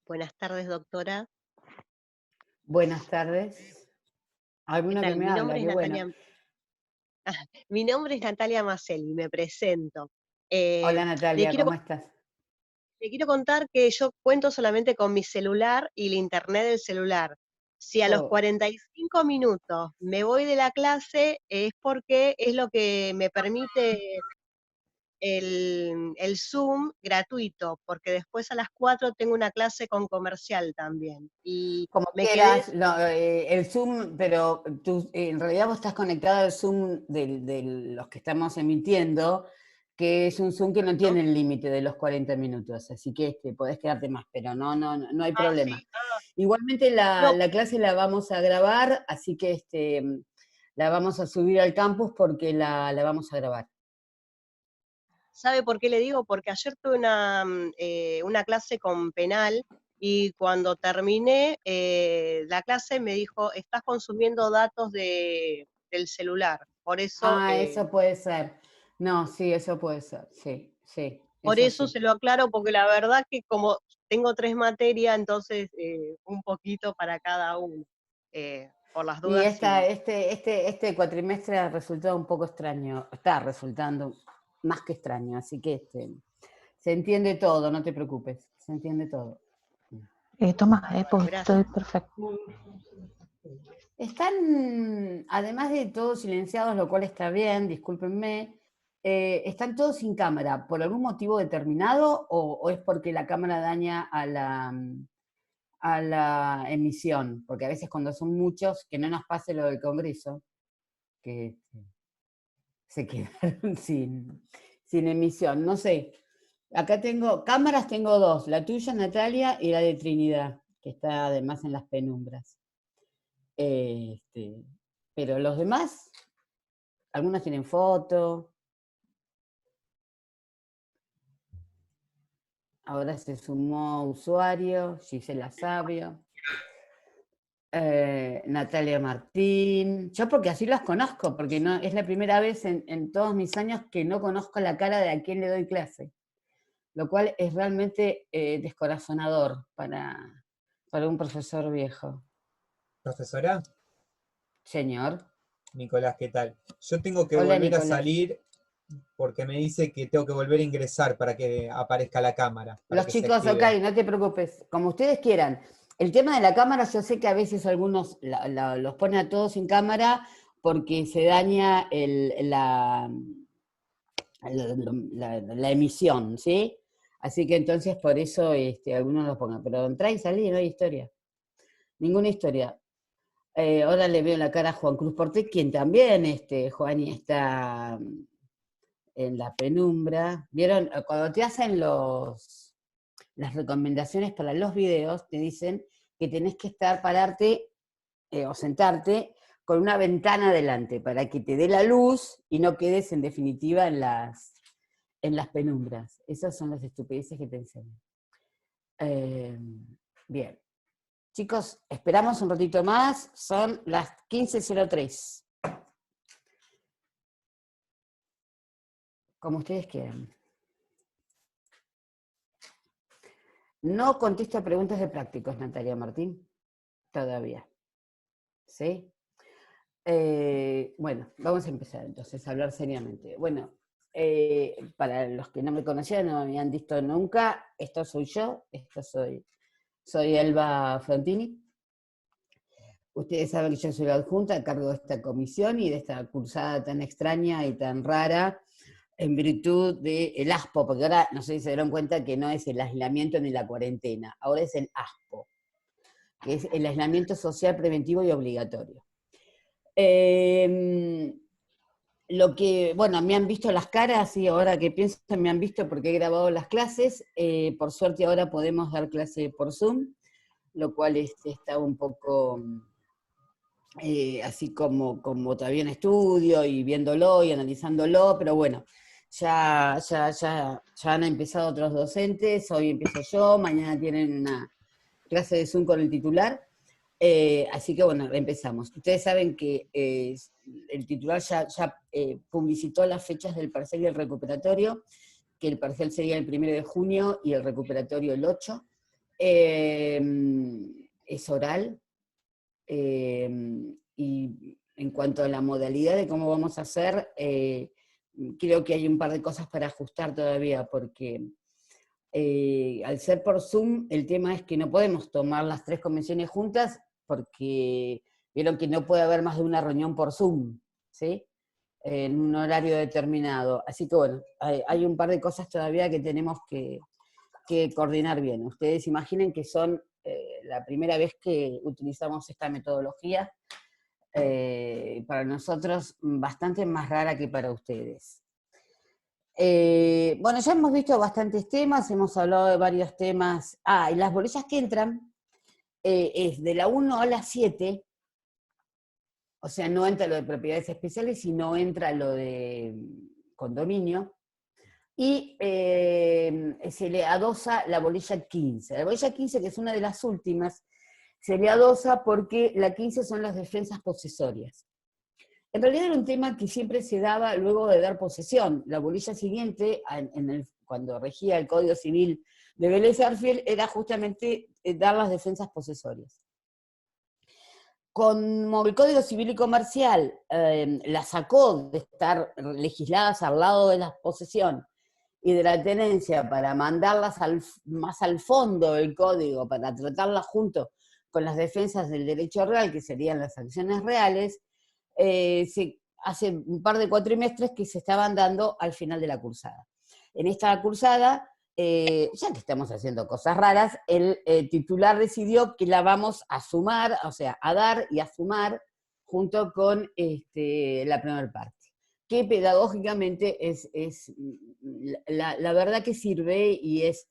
Buenas tardes, doctora. Buenas tardes. ¿Qué ¿Alguno que tal? me habla? Qué bueno. Mi nombre es Natalia Maselli, me presento. Hola Le Natalia, quiero, ¿cómo estás? le quiero contar que yo cuento solamente con mi celular y la internet del celular. Si a los Oh, 45 minutos me voy de la clase es porque es lo que me permite el Zoom gratuito, porque después a las 4 tengo una clase con comercial también. Y como me quedé. quieras, el Zoom, pero tú, en realidad vos estás conectada al Zoom de los que estamos emitiendo, que es un Zoom que no tiene el límite de los 40 minutos, así que podés quedarte más, pero no hay problema. Sí. Igualmente No, la clase la vamos a grabar, así que la vamos a subir al campus porque la vamos a grabar. ¿sabe por qué le digo? Porque ayer tuve una clase con penal y cuando terminé la clase me dijo, estás consumiendo datos del celular. Ah, eso puede ser. No, sí, eso puede ser, sí, Por eso eso sí. se lo aclaro, porque la verdad que como tengo 3 materias, entonces un poquito para cada uno. Por las Y dudas, sí. este cuatrimestre ha resultado un poco extraño, está resultando más que extraño, así que se entiende todo, no te preocupes, se entiende todo. Tomás, pues Gracias. estoy perfecto. Están, además de todos silenciados, lo cual está bien, discúlpenme, ¿están todos sin cámara por algún motivo determinado o es porque la cámara daña a la emisión? Porque a veces cuando son muchos, que no nos pase lo del Congreso, que se quedaron sin emisión, no sé. Acá tengo, cámaras tengo dos, la tuya, Natalia, y la de Trinidad, que está además en las penumbras. Pero los demás, algunos tienen foto. Ahora se sumó usuario, Gisela Sabio, Natalia Martín. Yo porque así las conozco, porque no, es la primera vez en todos mis años que no conozco la cara de a quién le doy clase, lo cual es realmente descorazonador para un profesor viejo. ¿Profesora? Señor. Nicolás, ¿qué tal? Yo tengo que Hola, volver a Nicolás. salir porque me dice que tengo que volver a ingresar para que aparezca la cámara. Los chicos, ok, no te preocupes, como ustedes quieran. El tema de la cámara, yo sé que a veces algunos los ponen a todos sin cámara porque se daña la emisión, ¿sí? Así que entonces por eso algunos los pongan. Pero entra y salí, no hay historia. Ninguna historia. Ahora le veo la cara a Juan Cruz Porté, quien también, Juani, está en la penumbra. ¿Vieron? Cuando te hacen las recomendaciones para los videos, te dicen que tenés que pararte o sentarte con una ventana delante para que te dé la luz y no quedes en definitiva en las penumbras. Esas son las estupideces que te enseñan. Bien. Chicos, esperamos un ratito más, son las 15:03. Como ustedes quieran. No contesto preguntas de prácticos, Natalia Martín, todavía. ¿Sí? Bueno, vamos a empezar entonces a hablar seriamente. Bueno, para los que no me conocían, no me habían visto nunca, esto soy yo, soy Elba Frontini. Ustedes saben que yo soy la adjunta a cargo de esta comisión y de esta cursada tan extraña y tan rara en virtud del ASPO, porque ahora no sé si se dieron cuenta que no es el aislamiento ni la cuarentena, ahora es el ASPO, que es el aislamiento social preventivo y obligatorio. Lo que, bueno, me han visto las caras y ahora que pienso me han visto porque he grabado las clases, por suerte ahora podemos dar clase por Zoom, lo cual está un poco así como todavía en estudio y viéndolo y analizándolo, pero bueno, ya han empezado otros docentes, hoy empiezo yo, mañana tienen una clase de Zoom con el titular, así que bueno, empezamos. Ustedes saben que el titular ya publicitó las fechas del parcial y el recuperatorio, que el parcial sería el 1 de junio y el recuperatorio el 8. Es oral. Y en cuanto a la modalidad de cómo vamos a hacer, creo que hay un par de cosas para ajustar todavía, porque al ser por Zoom, el tema es que no podemos tomar las 3 convenciones juntas, porque vieron que no puede haber más de una reunión por Zoom, ¿sí? En un horario determinado. Así que bueno, hay un par de cosas todavía que tenemos que coordinar bien. Ustedes imaginen que son la primera vez que utilizamos esta metodología, para nosotros bastante más rara que para ustedes. Bueno, ya hemos visto bastantes temas, hemos hablado de varios temas. Y las bolillas que entran es de la 1 a la 7, o sea, no entra lo de propiedades especiales, sino entra lo de condominio. Y se le adosa la bolilla 15. La bolilla 15, que es una de las últimas, se le adosa porque la 15 son las defensas posesorias. En realidad era un tema que siempre se daba luego de dar posesión. La bolilla siguiente, cuando regía el Código Civil de Vélez Sarsfield, era justamente dar las defensas posesorias. Como el Código Civil y Comercial la sacó de estar legisladas al lado de la posesión y de la tenencia para mandarlas más al fondo del código, para tratarlas junto con las defensas del derecho real, que serían las acciones reales, hace un par de cuatrimestres que se estaban dando al final de la cursada. En esta cursada, ya que estamos haciendo cosas raras, el titular decidió que la vamos a sumar, o sea, a dar y a sumar junto con la primera parte, que pedagógicamente es la verdad que sirve y es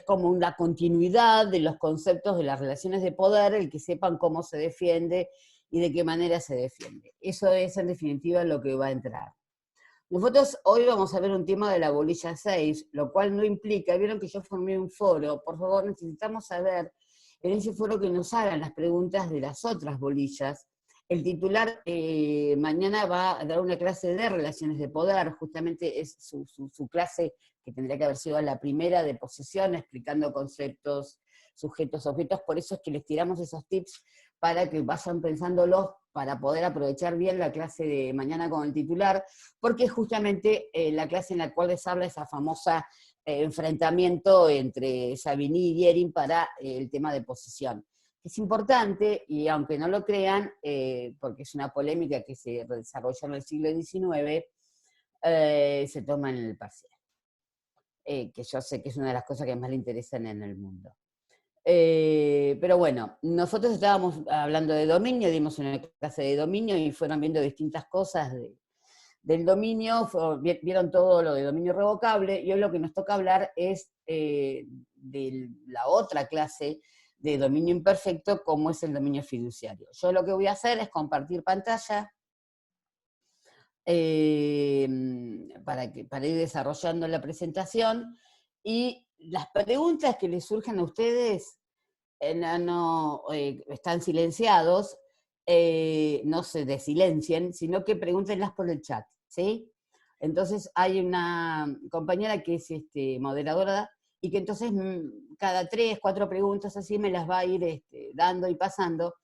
como una continuidad de los conceptos de las relaciones de poder, el que sepan cómo se defiende y de qué manera se defiende. Eso es en definitiva lo que va a entrar. Nosotros hoy vamos a ver un tema de la bolilla 6, lo cual no implica, vieron que yo formé un foro, por favor necesitamos saber en ese foro que nos hagan las preguntas de las otras bolillas. El titular mañana va a dar una clase de relaciones de poder, justamente es su clase que tendría que haber sido la primera de posesión, explicando conceptos, sujetos, objetos, por eso es que les tiramos esos tips para que vayan pensándolos para poder aprovechar bien la clase de mañana con el titular, porque es justamente la clase en la cual les habla esa famosa enfrentamiento entre Savigny y Diering para el tema de posesión. Es importante, y aunque no lo crean, porque es una polémica que se desarrolló en el siglo XIX, se toma en el parcial. Que yo sé que es una de las cosas que más le interesan en el mundo. Pero bueno, nosotros estábamos hablando de dominio, dimos una clase de dominio y fueron viendo distintas cosas del dominio, vieron todo lo de dominio revocable, y hoy lo que nos toca hablar es de la otra clase de dominio imperfecto, como es el dominio fiduciario. Yo lo que voy a hacer es compartir pantalla para ir desarrollando la presentación, y las preguntas que les surgen a ustedes están silenciados, no se desilencien, sino que pregúntenlas por el chat, ¿sí? Entonces hay una compañera que es moderadora, y que entonces cada 3, 4 preguntas así me las va a ir dando y pasando,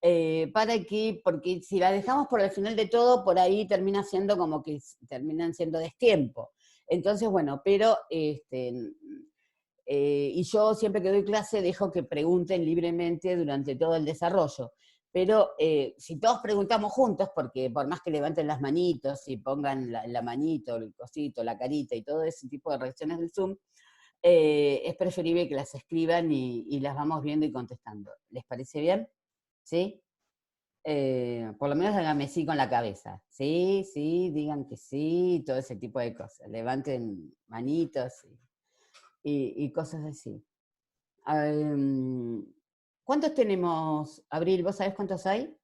porque si la dejamos por el final de todo, por ahí termina siendo como que terminan siendo destiempo. Entonces, bueno, pero y yo siempre que doy clase dejo que pregunten libremente durante todo el desarrollo. Pero si todos preguntamos juntos, porque por más que levanten las manitos y pongan la manito, el cosito, la carita y todo ese tipo de reacciones del Zoom, es preferible que las escriban y las vamos viendo y contestando. ¿Les parece bien? ¿Sí? Por lo menos háganme sí con la cabeza. Sí, sí, digan que sí, todo ese tipo de cosas. Levanten manitos y cosas así. ¿Cuántos tenemos, Abril? ¿Vos sabés cuántos hay?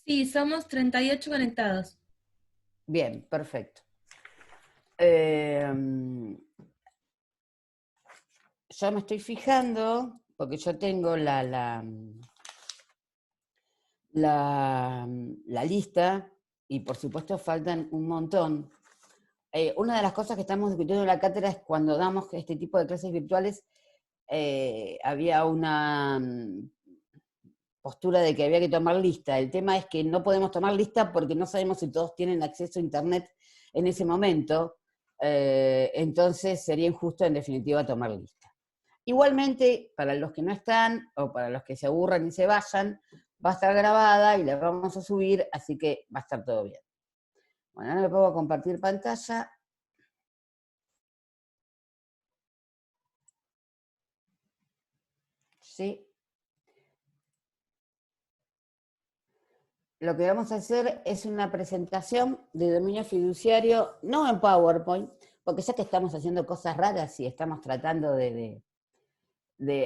Sí, somos 38 conectados. Bien, perfecto. Yo me estoy fijando, porque yo tengo la lista, y por supuesto faltan un montón. Una de las cosas que estamos discutiendo en la cátedra es cuando damos este tipo de clases virtuales, había una postura de que había que tomar lista. El tema es que no podemos tomar lista porque no sabemos si todos tienen acceso a internet en ese momento, entonces sería injusto en definitiva tomar lista. Igualmente, para los que no están, o para los que se aburran y se vayan, va a estar grabada y la vamos a subir, así que va a estar todo bien. Bueno, ahora me pongo a compartir pantalla. Sí. Lo que vamos a hacer es una presentación de dominio fiduciario, no en PowerPoint, porque ya que estamos haciendo cosas raras y estamos tratando de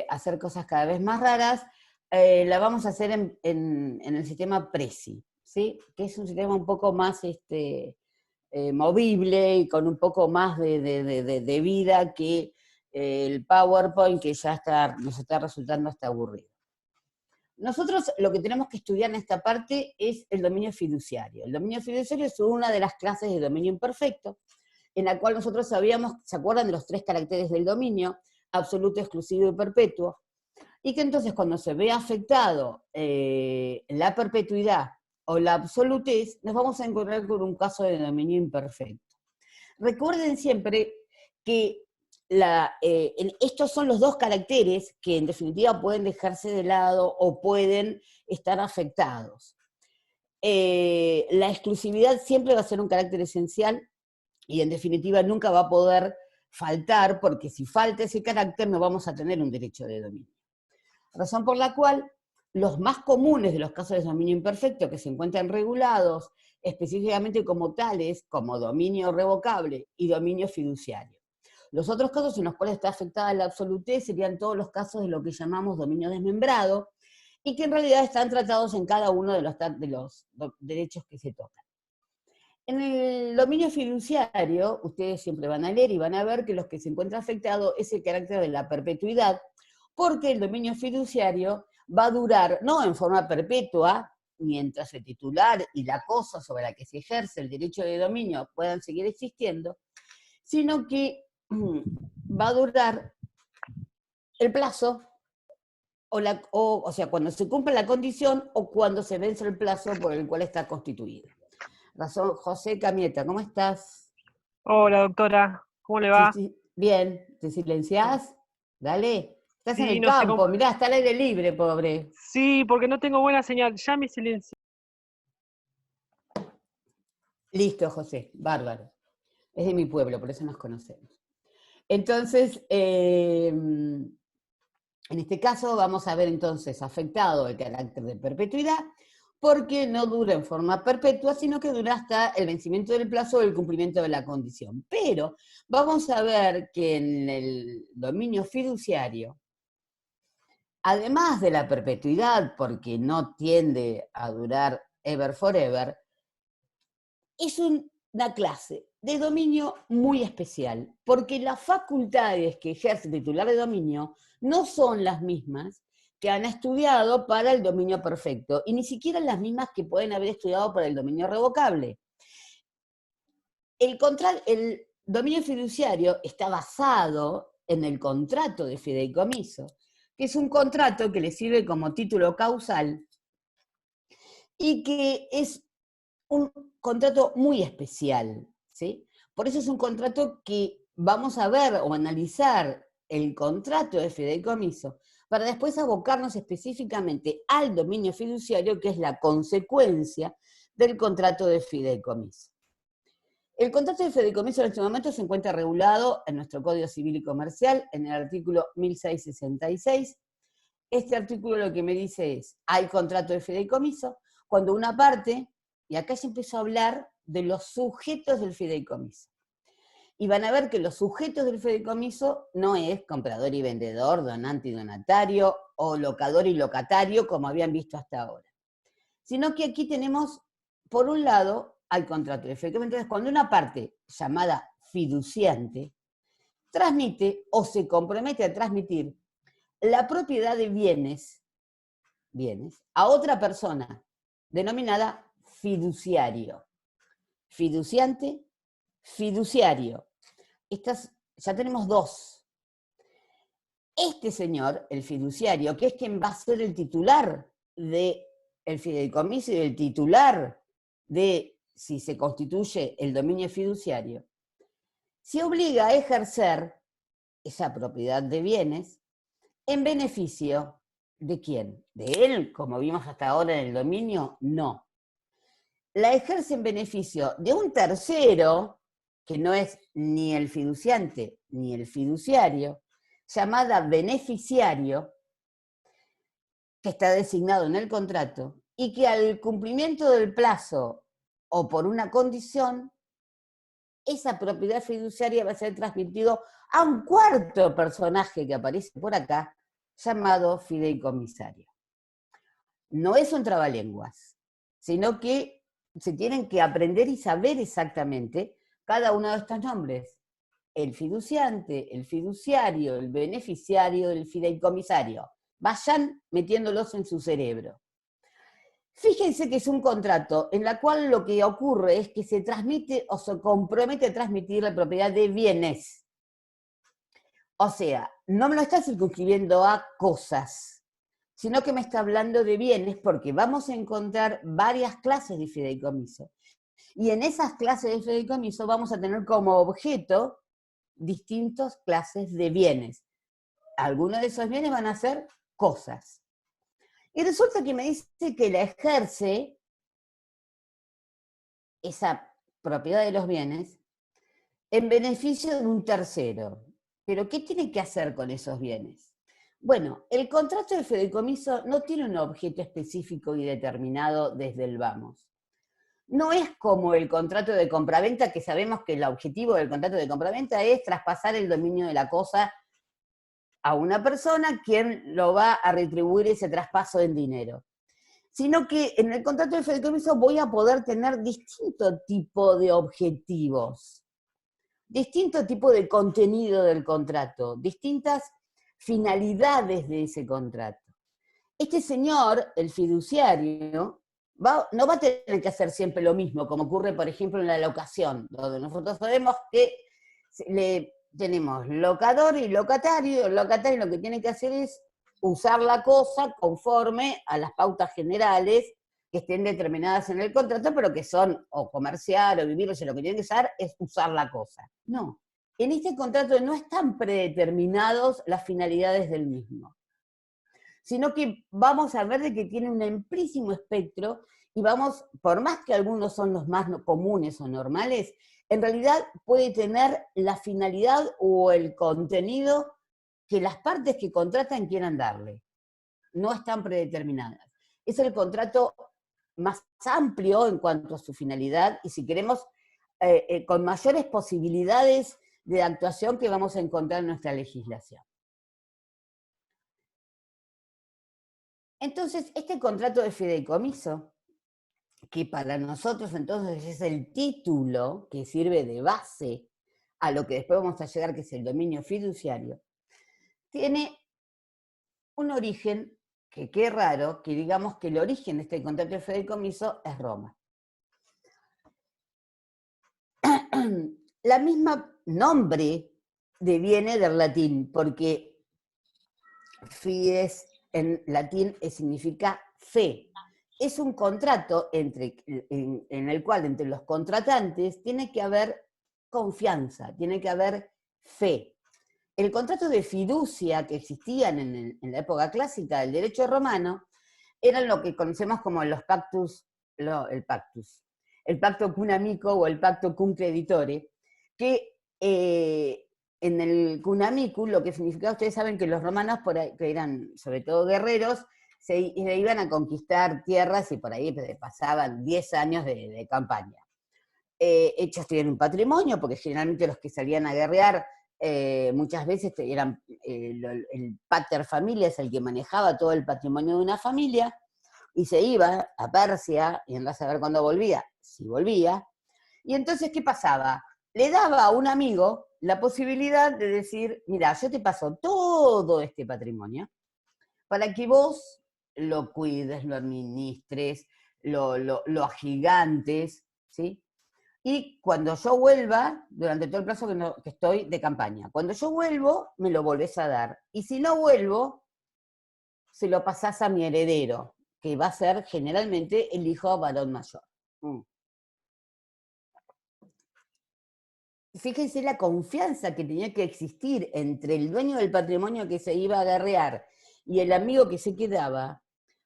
hacer cosas cada vez más raras, la vamos a hacer en el sistema Prezi, ¿sí? Que es un sistema un poco más movible y con un poco más de vida que el PowerPoint, que ya nos está resultando hasta aburrido. Nosotros lo que tenemos que estudiar en esta parte es el dominio fiduciario. El dominio fiduciario es una de las clases de dominio imperfecto, en la cual nosotros sabíamos, ¿se acuerdan de los 3 caracteres del dominio? Absoluto, exclusivo y perpetuo. Y que entonces cuando se ve afectado la perpetuidad o la absolutez, nos vamos a encontrar con un caso de dominio imperfecto. Recuerden siempre que estos son los 2 caracteres que en definitiva pueden dejarse de lado o pueden estar afectados. La exclusividad siempre va a ser un carácter esencial y en definitiva nunca va a poder faltar, porque si falta ese carácter no vamos a tener un derecho de dominio. Razón por la cual los más comunes de los casos de dominio imperfecto que se encuentran regulados específicamente como tales, como dominio revocable y dominio fiduciario. Los otros casos en los cuales está afectada la absolutez serían todos los casos de lo que llamamos dominio desmembrado, y que en realidad están tratados en cada uno de los derechos que se tocan. En el dominio fiduciario, ustedes siempre van a leer y van a ver que los que se encuentran afectados es el carácter de la perpetuidad, porque el dominio fiduciario va a durar, no en forma perpetua, mientras el titular y la cosa sobre la que se ejerce el derecho de dominio puedan seguir existiendo, sino que va a durar el plazo o sea, cuando se cumple la condición o cuando se vence el plazo por el cual está constituido. Razón, José Camieta, ¿cómo estás? Hola, doctora. ¿Cómo le va? Sí, bien, ¿te silenciás? Dale, estás en Sí, el no sé campo, cómo. mirá, está al aire libre, pobre. Sí, porque no tengo buena señal. Ya me silencié. Listo, José, bárbaro. Es de mi pueblo, por eso nos conocemos. Entonces, en este caso vamos a ver entonces afectado el carácter de perpetuidad, porque no dura en forma perpetua, sino que dura hasta el vencimiento del plazo o el cumplimiento de la condición. Pero vamos a ver que en el dominio fiduciario, además de la perpetuidad, porque no tiende a durar ever forever, es una clase de dominio muy especial, porque las facultades que ejerce el titular de dominio no son las mismas que han estudiado para el dominio perfecto, y ni siquiera las mismas que pueden haber estudiado para el dominio revocable. El dominio fiduciario está basado en el contrato de fideicomiso, que es un contrato que le sirve como título causal y que es un contrato muy especial, ¿sí? Por eso es un contrato que vamos a ver o analizar el contrato de fideicomiso para después abocarnos específicamente al dominio fiduciario, que es la consecuencia del contrato de fideicomiso. El contrato de fideicomiso en este momento se encuentra regulado en nuestro Código Civil y Comercial, en el artículo 1666. Este artículo lo que me dice es, hay contrato de fideicomiso cuando una parte, y acá ya empiezo a hablar de los sujetos del fideicomiso. Y van a ver que los sujetos del fideicomiso no es comprador y vendedor, donante y donatario, o locador y locatario, como habían visto hasta ahora. Sino que aquí tenemos, por un lado, al contrato de fideicomiso. Entonces, cuando una parte llamada fiduciante transmite o se compromete a transmitir la propiedad de bienes a otra persona, denominada fiduciario. Fiduciante, fiduciario. Ya tenemos dos. Este señor, el fiduciario, que es quien va a ser el titular del fideicomiso y el titular de si se constituye el dominio fiduciario, se obliga a ejercer esa propiedad de bienes en beneficio ¿de quién? ¿De él, como vimos hasta ahora en el dominio? No. La ejerce en beneficio de un tercero, que no es ni el fiduciante ni el fiduciario, llamada beneficiario, que está designado en el contrato, y que al cumplimiento del plazo o por una condición, esa propiedad fiduciaria va a ser transmitido a un cuarto personaje que aparece por acá, llamado fideicomisario. No es un trabalenguas, sino que se tienen que aprender y saber exactamente cada uno de estos nombres. El fiduciante, el fiduciario, el beneficiario, el fideicomisario. Vayan metiéndolos en su cerebro. Fíjense que es un contrato en el cual lo que ocurre es que se transmite o se compromete a transmitir la propiedad de bienes. O sea, no me lo está circunscribiendo a cosas, sino que me está hablando de bienes porque vamos a encontrar varias clases de fideicomiso. Y en esas clases de fideicomiso vamos a tener como objeto distintas clases de bienes. Algunos de esos bienes van a ser cosas. Y resulta que me dice que la ejerce esa propiedad de los bienes en beneficio de un tercero. ¿Pero qué tiene que hacer con esos bienes? Bueno, el contrato de fideicomiso no tiene un objeto específico y determinado desde el vamos. No es como el contrato de compraventa, que sabemos que el objetivo del contrato de compraventa es traspasar el dominio de la cosa a una persona, quien lo va a retribuir ese traspaso en dinero. Sino que en el contrato de fideicomiso voy a poder tener distinto tipo de objetivos, distinto tipo de contenido del contrato, distintas finalidades de ese contrato. Este señor, el fiduciario, no va a tener que hacer siempre lo mismo, como ocurre, por ejemplo, en la locación, donde nosotros sabemos que tenemos locador y locatario. El locatario lo que tiene que hacer es usar la cosa conforme a las pautas generales que estén determinadas en el contrato, pero que son o comerciar o vivir, o sea, lo que tienen que usar es usar la cosa. No, en este contrato no están predeterminados las finalidades del mismo, sino que vamos a ver de que tiene un amplísimo espectro y vamos, por más que algunos son los más comunes o normales, en realidad puede tener la finalidad o el contenido que las partes que contratan quieran darle. No están predeterminadas. Es el contrato más amplio en cuanto a su finalidad y si queremos, con mayores posibilidades de actuación que vamos a encontrar en nuestra legislación. Entonces, este contrato de fideicomiso, que para nosotros entonces es el título que sirve de base a lo que después vamos a llegar, que es el dominio fiduciario, tiene un origen, que qué raro, que digamos que el origen de este contrato de fideicomiso es Roma. La misma nombre deviene del latín, porque fides en latín significa fe. Es un contrato en el cual entre los contratantes tiene que haber confianza, tiene que haber fe. El contrato de fiducia que existían en la época clásica del derecho romano eran lo que conocemos como los pactus, el pacto cum amico o el pacto cum creditore, que en el cum amico lo que significaba, ustedes saben que los romanos, que eran sobre todo guerreros, se iban a conquistar tierras y por ahí pasaban 10 años de campaña. Ellos tenían un patrimonio, porque generalmente los que salían a guerrear muchas veces eran el pater familias, el que manejaba todo el patrimonio de una familia, y se iba a Persia, y andás a ver cuándo volvía, si volvía, y entonces, ¿qué pasaba? Le daba a un amigo la posibilidad de decir, mira, yo te paso todo este patrimonio, para que vos lo cuides, lo administres, lo agigantes, ¿sí? Y cuando yo vuelva, durante todo el plazo que estoy de campaña, cuando yo vuelvo, me lo volvés a dar. Y si no vuelvo, se lo pasás a mi heredero, que va a ser generalmente el hijo varón mayor. Fíjense la confianza que tenía que existir entre el dueño del patrimonio que se iba a guerrear y el amigo que se quedaba,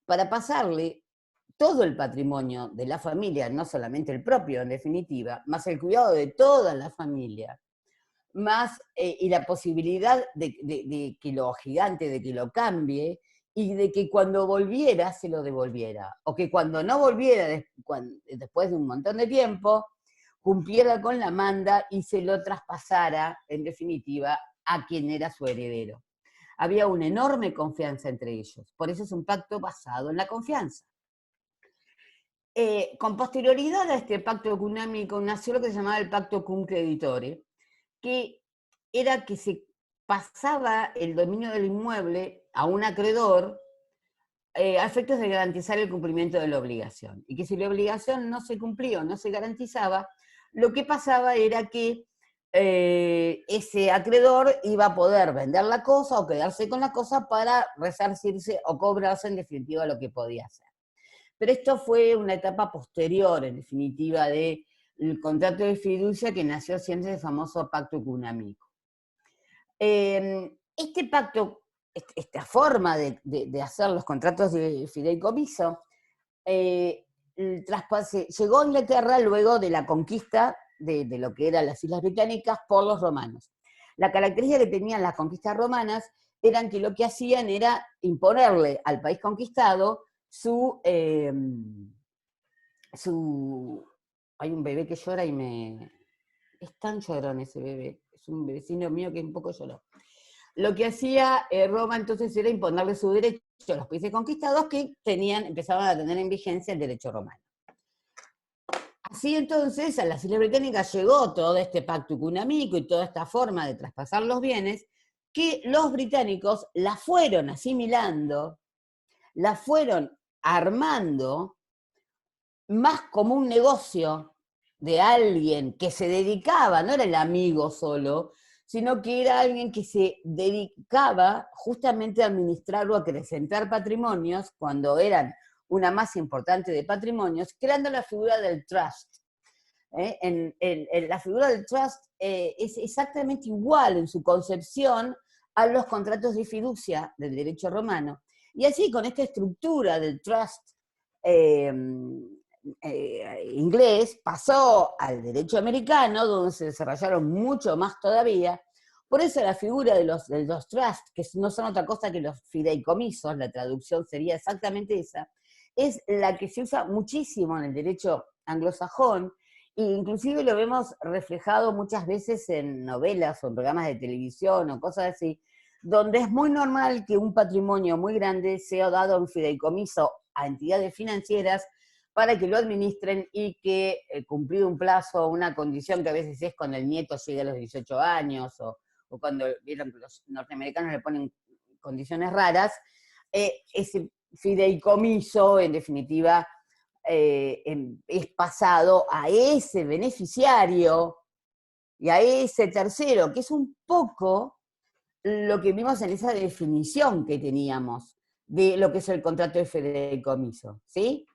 para pasarle todo el patrimonio de la familia, no solamente el propio en definitiva, más el cuidado de toda la familia, más y la posibilidad de que lo gigante, de que lo cambie, y de que cuando volviera se lo devolviera, o que cuando no volviera después de un montón de tiempo, cumpliera con la manda y se lo traspasara, en definitiva, a quien era su heredero. Había una enorme confianza entre ellos, por eso es un pacto basado en la confianza. Con posterioridad a este pacto cum amico nació lo que se llamaba el pacto cum creditore, que era que se pasaba el dominio del inmueble a un acreedor a efectos de garantizar el cumplimiento de la obligación. Y que si la obligación no se cumplía o no se garantizaba, lo que pasaba era que ese acreedor iba a poder vender la cosa o quedarse con la cosa para resarcirse o cobrarse en definitiva lo que podía hacer. Pero esto fue una etapa posterior, en definitiva, del contrato de fiducia que nació siendo el famoso pacto cum amico. Este pacto, esta forma de hacer los contratos de fideicomiso, llegó a Inglaterra luego de la conquista de lo que eran las Islas Británicas por los romanos. La característica que tenían las conquistas romanas eran que lo que hacían era imponerle al país conquistado hay un bebé que llora y es tan llorón ese bebé, es un vecino mío que es un poco llorón. Lo que hacía Roma entonces era imponerle su derecho a los países conquistados que empezaban a tener en vigencia el derecho romano. Así entonces a las Islas Británicas llegó todo este pacto cum amico y toda esta forma de traspasar los bienes que los británicos la fueron asimilando, la fueron armando más como un negocio de alguien que se dedicaba, no era el amigo solo, sino que era alguien que se dedicaba justamente a administrar o a acrecentar patrimonios cuando eran una masa importante de patrimonios, creando la figura del trust. En la figura del trust es exactamente igual en su concepción a los contratos de fiducia del derecho romano. Y así, con esta estructura del trust inglés, pasó al derecho americano, donde se desarrollaron mucho más todavía. Por eso la figura de los trusts, que no son otra cosa que los fideicomisos, la traducción sería exactamente esa, es la que se usa muchísimo en el derecho anglosajón, e inclusive lo vemos reflejado muchas veces en novelas o en programas de televisión o cosas así, donde es muy normal que un patrimonio muy grande sea dado en fideicomiso a entidades financieras para que lo administren y que cumplido un plazo, una condición que a veces es cuando el nieto llega a los 18 años o cuando vieron que los norteamericanos le ponen condiciones raras, ese fideicomiso, en definitiva, es pasado a ese beneficiario y a ese tercero, que es un poco lo que vimos en esa definición que teníamos de lo que es el contrato de fideicomiso, ¿sí?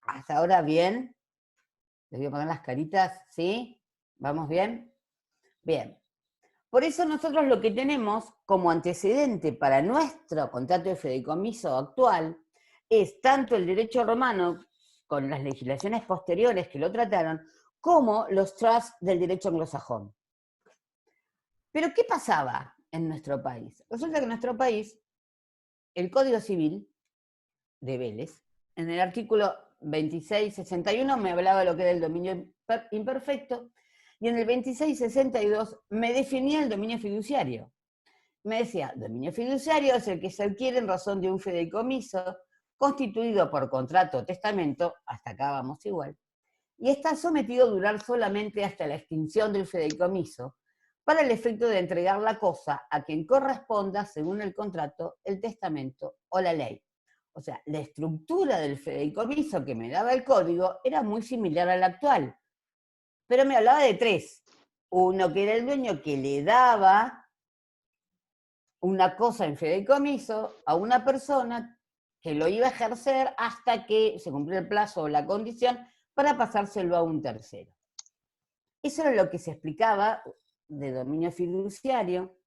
Hasta ahora bien. Les voy a poner las caritas, ¿sí? ¿Vamos bien? Bien. Por eso nosotros lo que tenemos como antecedente para nuestro contrato de fideicomiso actual es tanto el derecho romano, con las legislaciones posteriores que lo trataron, como los trusts del derecho anglosajón. Pero ¿qué pasaba en nuestro país? Resulta que en nuestro país, el Código Civil de Vélez, en el artículo 2661 me hablaba de lo que era el dominio imperfecto, y en el 2662 me definía el dominio fiduciario. Me decía, dominio fiduciario es el que se adquiere en razón de un fideicomiso constituido por contrato o testamento, hasta acá vamos igual, y está sometido a durar solamente hasta la extinción del fideicomiso, para el efecto de entregar la cosa a quien corresponda según el contrato, el testamento o la ley. O sea, la estructura del fideicomiso que me daba el código era muy similar a la actual, pero me hablaba de tres. Uno que era el dueño que le daba una cosa en fideicomiso a una persona que lo iba a ejercer hasta que se cumplió el plazo o la condición para pasárselo a un tercero. Eso era lo que se explicaba de dominio fiduciario.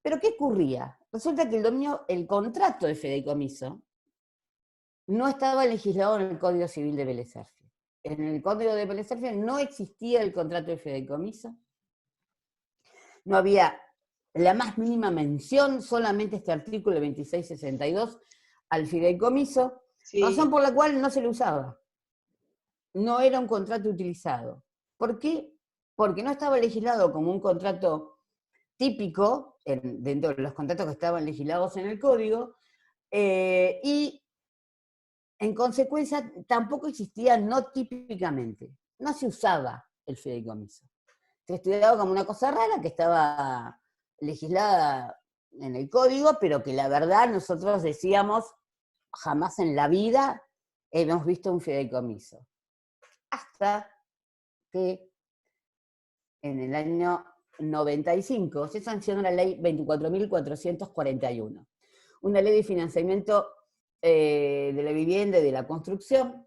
Pero ¿qué ocurría? Resulta que el contrato de fideicomiso no estaba legislado en el Código Civil de Vélez Sarsfield. En el Código de Vélez Sarsfield no existía el contrato de fideicomiso, no había la más mínima mención, solamente este artículo 2662 al fideicomiso, Sí. razón por la cual no se lo usaba. No era un contrato utilizado. ¿Por qué? Porque no estaba legislado como un contrato típico, dentro de los contratos que estaban legislados en el Código, y en consecuencia tampoco existía no típicamente. No se usaba el fideicomiso. Se estudiaba como una cosa rara que estaba legislada en el código, pero que la verdad nosotros decíamos, jamás en la vida hemos visto un fideicomiso. Hasta que en el año 95 se sancionó la ley 24.441, una ley de financiamiento de la vivienda y de la construcción,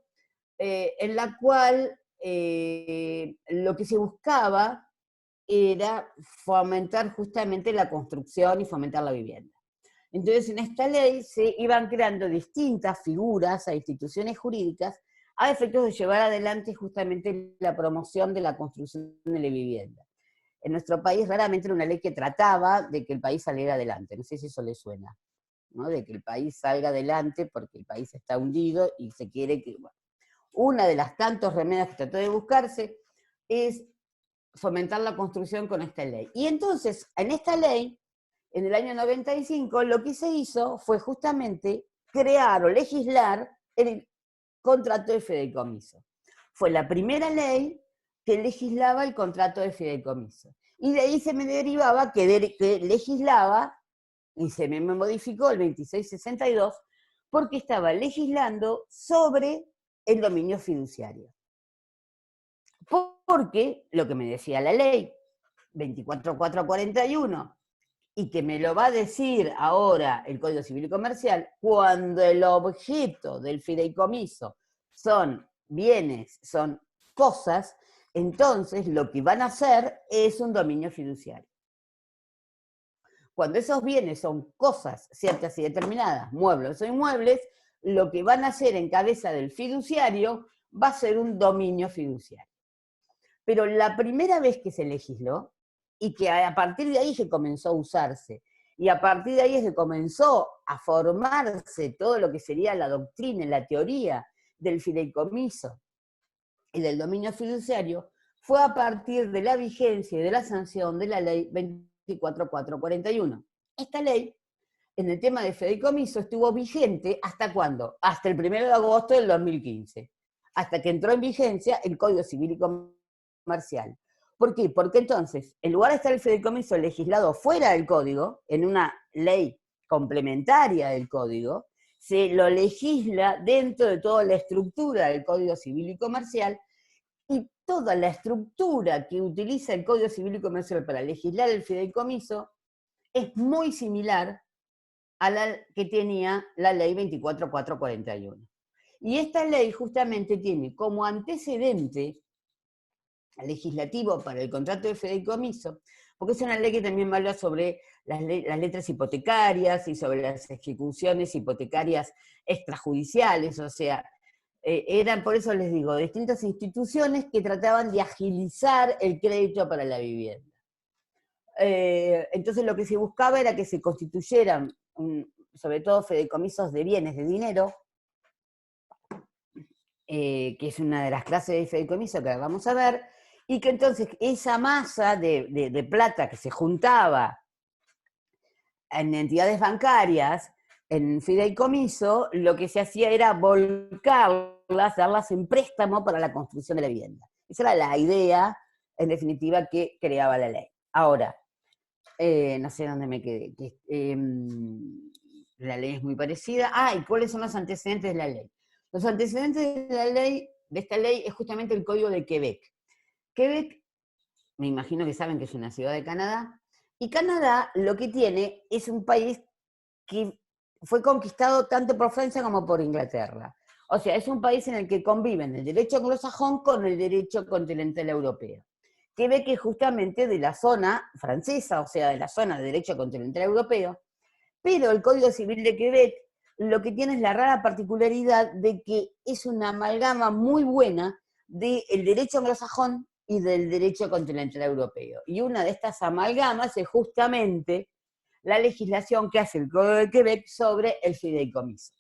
en la cual lo que se buscaba era fomentar justamente la construcción y fomentar la vivienda. Entonces, en esta ley se iban creando distintas figuras a instituciones jurídicas a efectos de llevar adelante justamente la promoción de la construcción de la vivienda. En nuestro país raramente era una ley que trataba de que el país saliera adelante, no sé si eso le suena, ¿no? De que el país salga adelante porque el país está hundido y se quiere que... Bueno, una de las tantos remedios que trató de buscarse es fomentar la construcción con esta ley. Y entonces, en esta ley, en el año 95, lo que se hizo fue justamente crear o legislar el contrato de fideicomiso. Fue la primera ley que legislaba el contrato de fideicomiso. Y de ahí se me derivaba que legislaba, y se me modificó el 2662, porque estaba legislando sobre el dominio fiduciario. Porque, lo que me decía la ley, 24441, y que me lo va a decir ahora el Código Civil y Comercial, cuando el objeto del fideicomiso son bienes, son cosas, entonces lo que van a hacer es un dominio fiduciario. Cuando esos bienes son cosas ciertas y determinadas, muebles o inmuebles, lo que van a hacer en cabeza del fiduciario va a ser un dominio fiduciario. Pero la primera vez que se legisló, y que a partir de ahí se comenzó a usarse, y a partir de ahí se comenzó a formarse todo lo que sería la doctrina, la teoría del fideicomiso y del dominio fiduciario, fue a partir de la vigencia y de la sanción de la ley 24441. Esta ley, en el tema de fideicomiso, estuvo vigente ¿hasta cuándo? Hasta el 1 de agosto del 2015, hasta que entró en vigencia el Código Civil y Comercial. ¿Por qué? Porque entonces, en lugar de estar el fideicomiso legislado fuera del Código, en una ley complementaria del Código, se lo legisla dentro de toda la estructura del Código Civil y Comercial, y toda la estructura que utiliza el Código Civil y Comercial para legislar el fideicomiso es muy similar a la que tenía la ley 24441. Y esta ley justamente tiene como antecedente legislativo para el contrato de fideicomiso, porque es una ley que también habla sobre las letras hipotecarias y sobre las ejecuciones hipotecarias extrajudiciales, o sea, eran, por eso les digo, distintas instituciones que trataban de agilizar el crédito para la vivienda. Entonces lo que se buscaba era que se constituyeran, sobre todo fideicomisos de bienes, de dinero, que es una de las clases de fideicomiso que vamos a ver, y que entonces esa masa de plata que se juntaba en entidades bancarias, en fideicomiso, lo que se hacía era volcarlas, darlas en préstamo para la construcción de la vivienda. Esa era la idea, en definitiva, que creaba la ley. Ahora, no sé dónde me quedé. La ley es muy parecida. ¿Y cuáles son los antecedentes de la ley? Los antecedentes de la ley, de esta ley, es justamente el Código de Quebec. Quebec, me imagino que saben que es una ciudad de Canadá, y Canadá lo que tiene es un país que fue conquistado tanto por Francia como por Inglaterra. O sea, es un país en el que conviven el derecho anglosajón con el derecho continental europeo. Quebec es justamente de la zona francesa, o sea, de la zona de derecho continental europeo, pero el Código Civil de Quebec lo que tiene es la rara particularidad de que es una amalgama muy buena del derecho anglosajón y del derecho continental europeo. Y una de estas amalgamas es justamente la legislación que hace el Código de Quebec sobre el fideicomiso.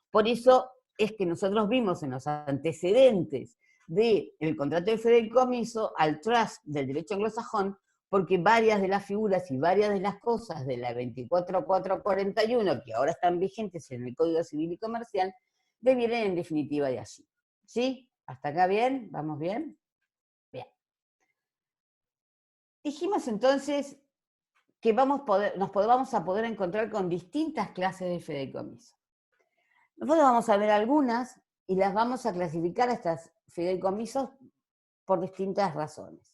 Por eso es que nosotros vimos en los antecedentes del contrato de fideicomiso al trust del derecho anglosajón, porque varias de las figuras y varias de las cosas de la 24441, que ahora están vigentes en el Código Civil y Comercial, devienen en definitiva de allí. ¿Sí? ¿Hasta acá bien? ¿Vamos bien? Bien. Dijimos entonces que vamos a poder encontrar con distintas clases de fideicomiso. Nosotros vamos a ver algunas y las vamos a clasificar a estas fideicomisos por distintas razones.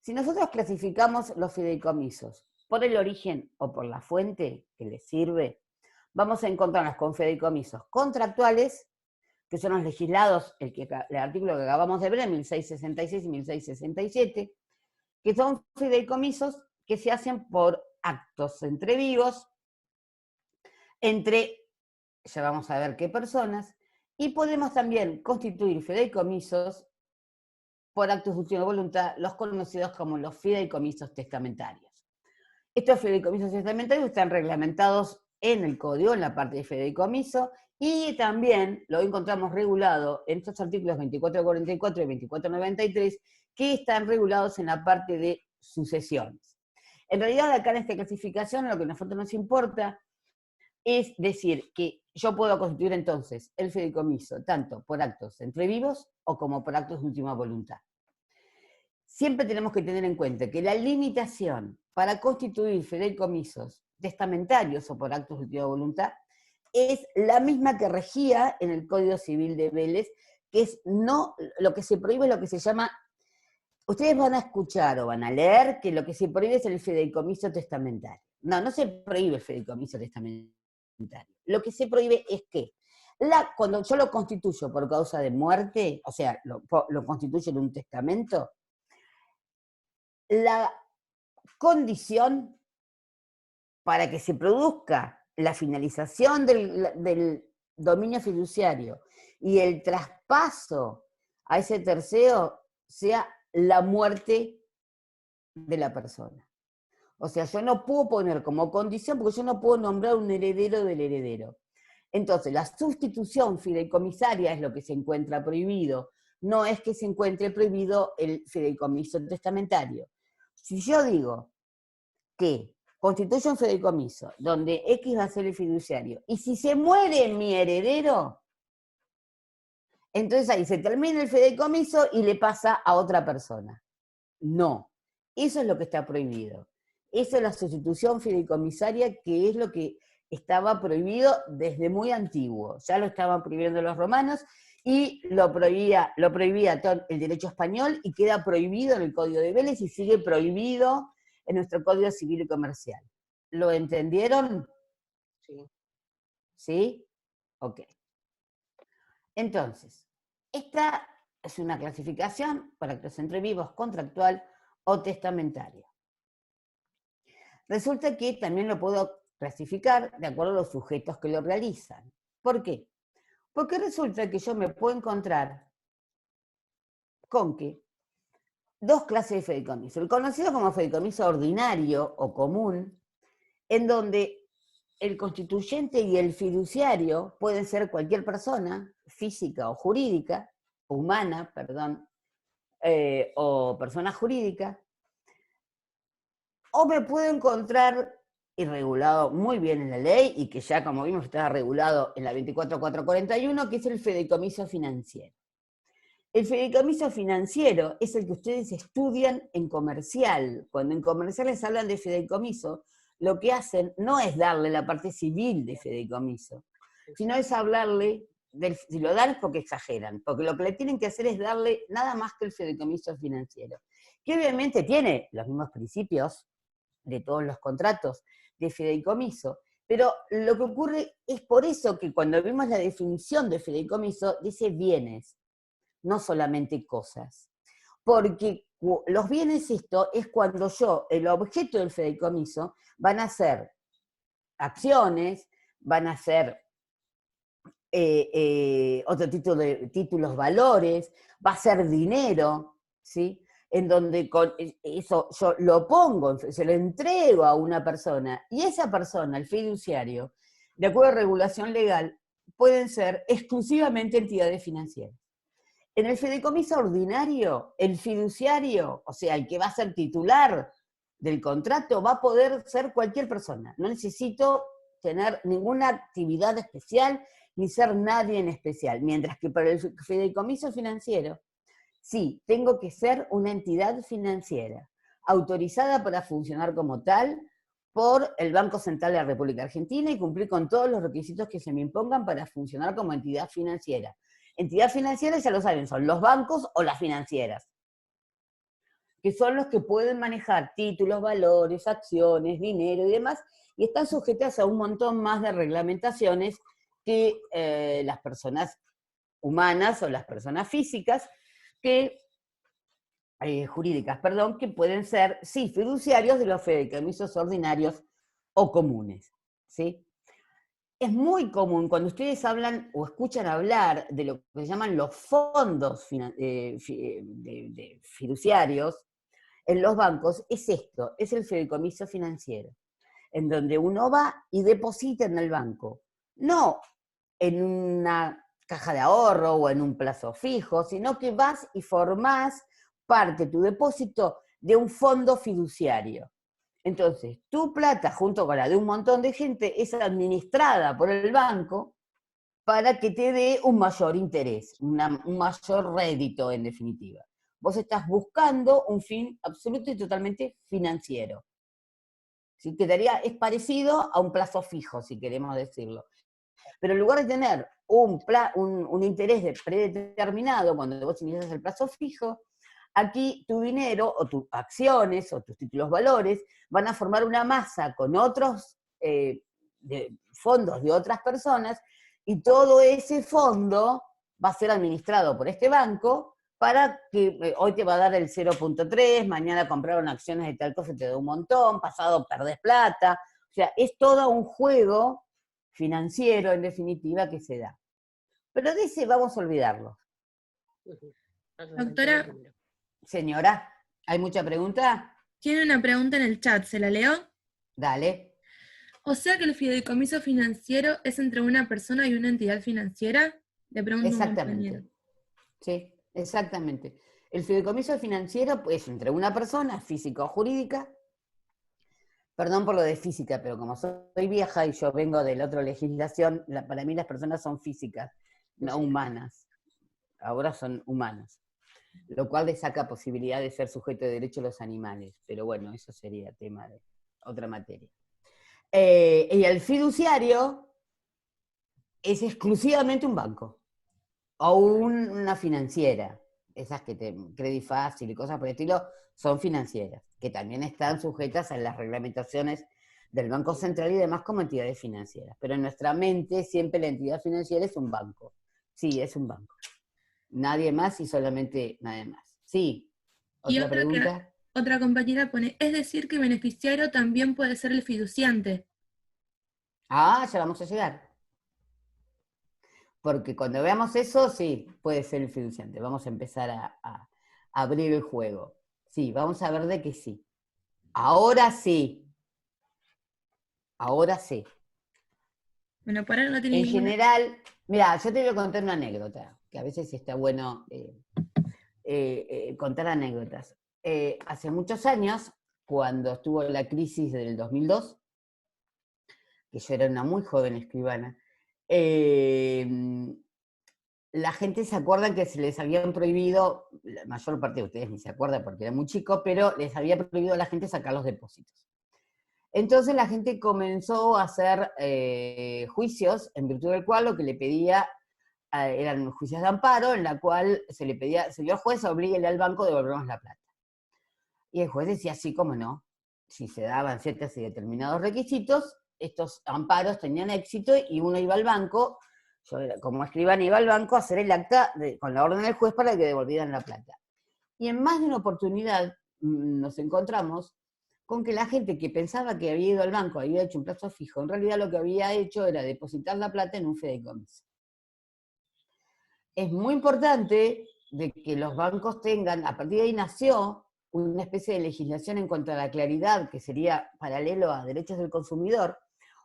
Si nosotros clasificamos los fideicomisos por el origen o por la fuente que les sirve, vamos a encontrarnos con fideicomisos contractuales, que son los legislados, el artículo que acabamos de ver, en 1666 y 1667, que son fideicomisos que se hacen por actos entre vivos, ya vamos a ver qué personas, y podemos también constituir fideicomisos por actos de última voluntad, los conocidos como los fideicomisos testamentarios. Estos fideicomisos testamentarios están reglamentados en el Código, en la parte de fideicomiso, y también lo encontramos regulado en estos artículos 2444 y 2493, que están regulados en la parte de sucesiones. En realidad, acá en esta clasificación, lo que a nosotros nos importa es decir que yo puedo constituir entonces el fideicomiso tanto por actos entre vivos o como por actos de última voluntad. Siempre tenemos que tener en cuenta que la limitación para constituir fideicomisos testamentarios o por actos de última voluntad es la misma que regía en el Código Civil de Vélez, que es no, lo que se prohíbe es lo que se llama ustedes van a escuchar o van a leer que lo que se prohíbe es el fideicomiso testamentario. No, no se prohíbe el fideicomiso testamentario. Lo que se prohíbe es que cuando yo lo constituyo por causa de muerte, o sea, lo constituyo en un testamento, la condición para que se produzca la finalización del dominio fiduciario y el traspaso a ese tercero sea la muerte de la persona. O sea, yo no puedo poner como condición, porque yo no puedo nombrar un heredero del heredero. Entonces, la sustitución fideicomisaria es lo que se encuentra prohibido, no es que se encuentre prohibido el fideicomiso testamentario. Si yo digo que constituye un fideicomiso donde X va a ser el fiduciario, y si se muere mi heredero, entonces ahí se termina el fideicomiso y le pasa a otra persona. No, eso es lo que está prohibido. Esa es la sustitución fideicomisaria, que es lo que estaba prohibido desde muy antiguo. Ya lo estaban prohibiendo los romanos y lo prohibía todo el derecho español y queda prohibido en el Código de Vélez y sigue prohibido en nuestro Código Civil y Comercial. ¿Lo entendieron? Sí. ¿Sí? Ok. Entonces, esta es una clasificación para actos entre vivos, contractual o testamentaria. Resulta que también lo puedo clasificar de acuerdo a los sujetos que lo realizan. ¿Por qué? Porque resulta que yo me puedo encontrar con que dos clases de fideicomiso. El conocido como fideicomiso ordinario o común, en donde el constituyente y el fiduciario pueden ser cualquier persona, física o jurídica, humana, perdón, o persona jurídica, o me puedo encontrar, y regulado muy bien en la ley, y que ya como vimos está regulado en la 24441, que es el fideicomiso financiero. El fideicomiso financiero es el que ustedes estudian en comercial. Cuando en comercial les hablan de fideicomiso, lo que hacen no es darle la parte civil de fideicomiso, sino es hablarle, si lo dan es porque exageran, porque lo que le tienen que hacer es darle nada más que el fideicomiso financiero, que obviamente tiene los mismos principios de todos los contratos de fideicomiso, pero lo que ocurre es por eso que cuando vemos la definición de fideicomiso, dice bienes, no solamente cosas. Porque los bienes, esto es cuando el objeto del fideicomiso van a ser acciones, van a ser otro tipo de títulos, valores, va a ser dinero, ¿sí? En donde con eso yo lo pongo, se lo entrego a una persona, y esa persona, el fiduciario, de acuerdo a regulación legal, pueden ser exclusivamente entidades financieras. En el fideicomiso ordinario, el fiduciario, o sea, el que va a ser titular del contrato, va a poder ser cualquier persona. No necesito tener ninguna actividad especial, ni ser nadie en especial. Mientras que para el fideicomiso financiero, sí, tengo que ser una entidad financiera, autorizada para funcionar como tal por el Banco Central de la República Argentina y cumplir con todos los requisitos que se me impongan para funcionar como entidad financiera. Entidad financiera, ya lo saben, son los bancos o las financieras, que son los que pueden manejar títulos, valores, acciones, dinero y demás, y están sujetas a un montón más de reglamentaciones que las personas humanas o las personas físicas, jurídicas, perdón, que pueden ser, sí, fiduciarios de los fideicomisos ordinarios o comunes, ¿sí? Es muy común cuando ustedes hablan o escuchan hablar de lo que se llaman los fondos fiduciarios en los bancos, es esto, es el fideicomiso financiero, en donde uno va y deposita en el banco, no en una caja de ahorro o en un plazo fijo, sino que vas y formás parte de tu depósito de un fondo fiduciario. Entonces, tu plata, junto con la de un montón de gente, es administrada por el banco para que te dé un mayor interés, un mayor rédito, en definitiva. Vos estás buscando un fin absoluto y totalmente financiero. ¿Sí? Es parecido a un plazo fijo, si queremos decirlo. Pero en lugar de tener un interés predeterminado cuando vos inicias el plazo fijo, aquí tu dinero o tus acciones o tus títulos valores van a formar una masa con otros fondos de otras personas y todo ese fondo va a ser administrado por este banco para que hoy te va a dar el 0.3, mañana compraron acciones de tal cosa te da un montón, pasado perdés plata. O sea, es todo un juego financiero, en definitiva, que se da. Pero de ese vamos a olvidarlo. Doctora, Señora, ¿hay mucha pregunta? tiene una pregunta en el chat, ¿se la leo? Dale. O sea que el fideicomiso financiero es entre una persona y una entidad financiera, le pregunto a un compañero. Exactamente. Sí, exactamente. El fideicomiso financiero es entre una persona, física o jurídica. Perdón por lo de física, pero como soy vieja y yo vengo de la otra legislación, para mí las personas son físicas, no humanas. Ahora son humanas. Lo cual les saca posibilidad de ser sujeto de derecho a los animales. Pero bueno, eso sería tema de otra materia. Y el fiduciario es exclusivamente un banco o una financiera. Esas que te Credit Fácil y cosas por el estilo son financieras, que también están sujetas a las reglamentaciones del Banco Central y demás como entidades financieras. Pero en nuestra mente siempre la entidad financiera es un banco. Sí, es un banco. Nadie más y solamente nadie más. Sí. Y ¿Otra pregunta? otra compañera pone, es decir que beneficiario también puede ser el fiduciante. Ah, ya vamos a llegar. Porque cuando veamos eso, sí, puede ser el fiduciante. Vamos a empezar a abrir el juego. Sí, vamos a ver de que sí. Ahora sí. Ahora sí. Bueno, por ahora no tiene En ninguna. general, mira, yo te voy a contar una anécdota, que a veces está bueno contar anécdotas. Hace muchos años, cuando estuvo la crisis del 2002, que yo era una muy joven escribana, la gente se acuerda que se les habían prohibido, la mayor parte de ustedes ni se acuerda porque era muy chico, pero les había prohibido a la gente sacar los depósitos. Entonces la gente comenzó a hacer juicios, en virtud del cual lo que le pedía eran juicios de amparo, en la cual se le pedía, señor juez, oblíguele al banco a devolvernos la plata. Y el juez decía, sí, cómo no, si se daban ciertos y determinados requisitos, estos amparos tenían éxito y uno iba al banco, yo como escribana iba al banco a hacer el acta con la orden del juez para que devolvieran la plata. Y en más de una oportunidad nos encontramos con que la gente que pensaba que había ido al banco, había hecho un plazo fijo, en realidad lo que había hecho era depositar la plata en un fideicomiso. Es muy importante de que los bancos tengan, a partir de ahí nació una especie de legislación en cuanto a la claridad, que sería paralelo a derechos del consumidor,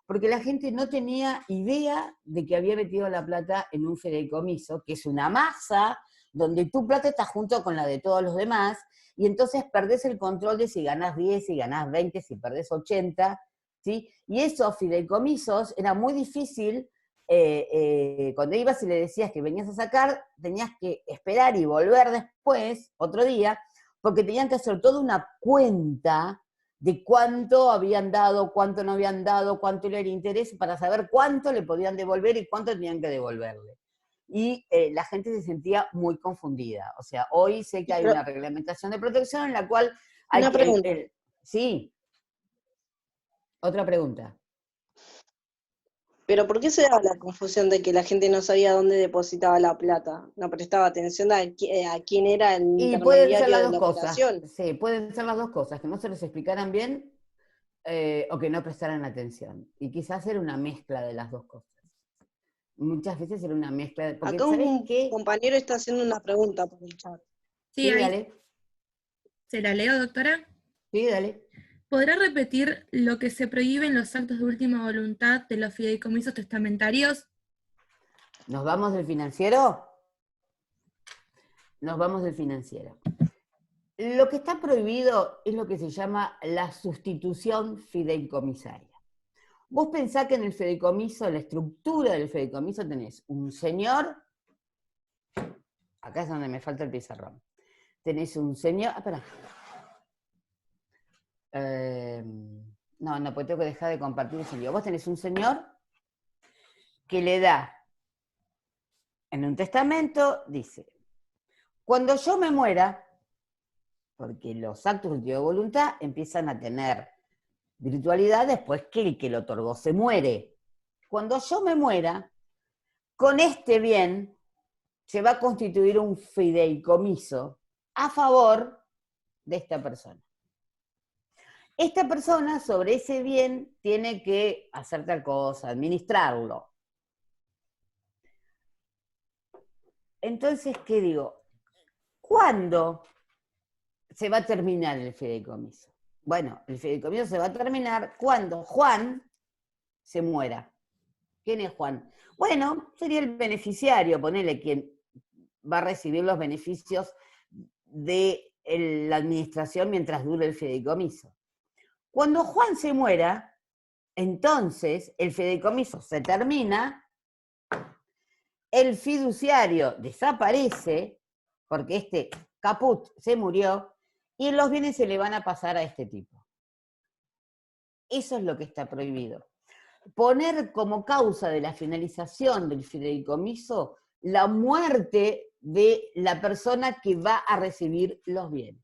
porque la gente no tenía idea de que había metido la plata en un fideicomiso, que es una masa donde tu plata está junto con la de todos los demás, y entonces perdés el control de si ganás 10, si ganás 20, si perdés 80, ¿sí? Y esos fideicomisos era muy difícil, cuando ibas y le decías que venías a sacar, tenías que esperar y volver después, otro día, porque tenían que hacer toda una cuenta de cuánto habían dado, cuánto no habían dado, cuánto era el interés, para saber cuánto le podían devolver y cuánto tenían que devolverle. Y la gente se sentía muy confundida. O sea, hoy sé que hay una reglamentación de protección en la cual hay Una pregunta. Sí. Otra pregunta. Pero ¿por qué se da la confusión de que la gente no sabía dónde depositaba la plata? No prestaba atención a quién era el Y pueden ser intermediario las de dos la cosas. operación. Sí, pueden ser las dos cosas, que no se les explicaran bien o que no prestaran atención. Y quizás era una mezcla de las dos cosas. Muchas veces era una mezcla de... Porque, Acá ¿sabés un qué? compañero está haciendo una pregunta por el chat. Sí, ahí. Dale. ¿Se la leo, doctora? Sí, dale. ¿Podrá repetir lo que se prohíbe en los actos de última voluntad de los fideicomisos testamentarios? ¿Nos vamos del financiero? Nos vamos del financiero. Lo que está prohibido es lo que se llama la sustitución fideicomisaria. Vos pensás que en el fideicomiso, en la estructura del fideicomiso tenés un señor, acá es donde me falta el pizarrón, tenés un señor, espera. No, pues tengo que dejar de compartir ese lío. Vos tenés un señor que le da, en un testamento, dice, cuando yo me muera, porque los actos de voluntad empiezan a tener virtualidad después que el que lo otorgó se muere. Cuando yo me muera, con este bien se va a constituir un fideicomiso a favor de esta persona. Esta persona sobre ese bien tiene que hacer tal cosa, administrarlo. Entonces, ¿qué digo? ¿Cuándo se va a terminar el fideicomiso? Bueno, el fideicomiso se va a terminar cuando Juan se muera. ¿Quién es Juan? Bueno, sería el beneficiario, ponele, quien va a recibir los beneficios de la administración mientras dure el fideicomiso. Cuando Juan se muera, entonces el fideicomiso se termina, el fiduciario desaparece, porque este caput se murió, y los bienes se le van a pasar a este tipo. Eso es lo que está prohibido. Poner como causa de la finalización del fideicomiso la muerte de la persona que va a recibir los bienes.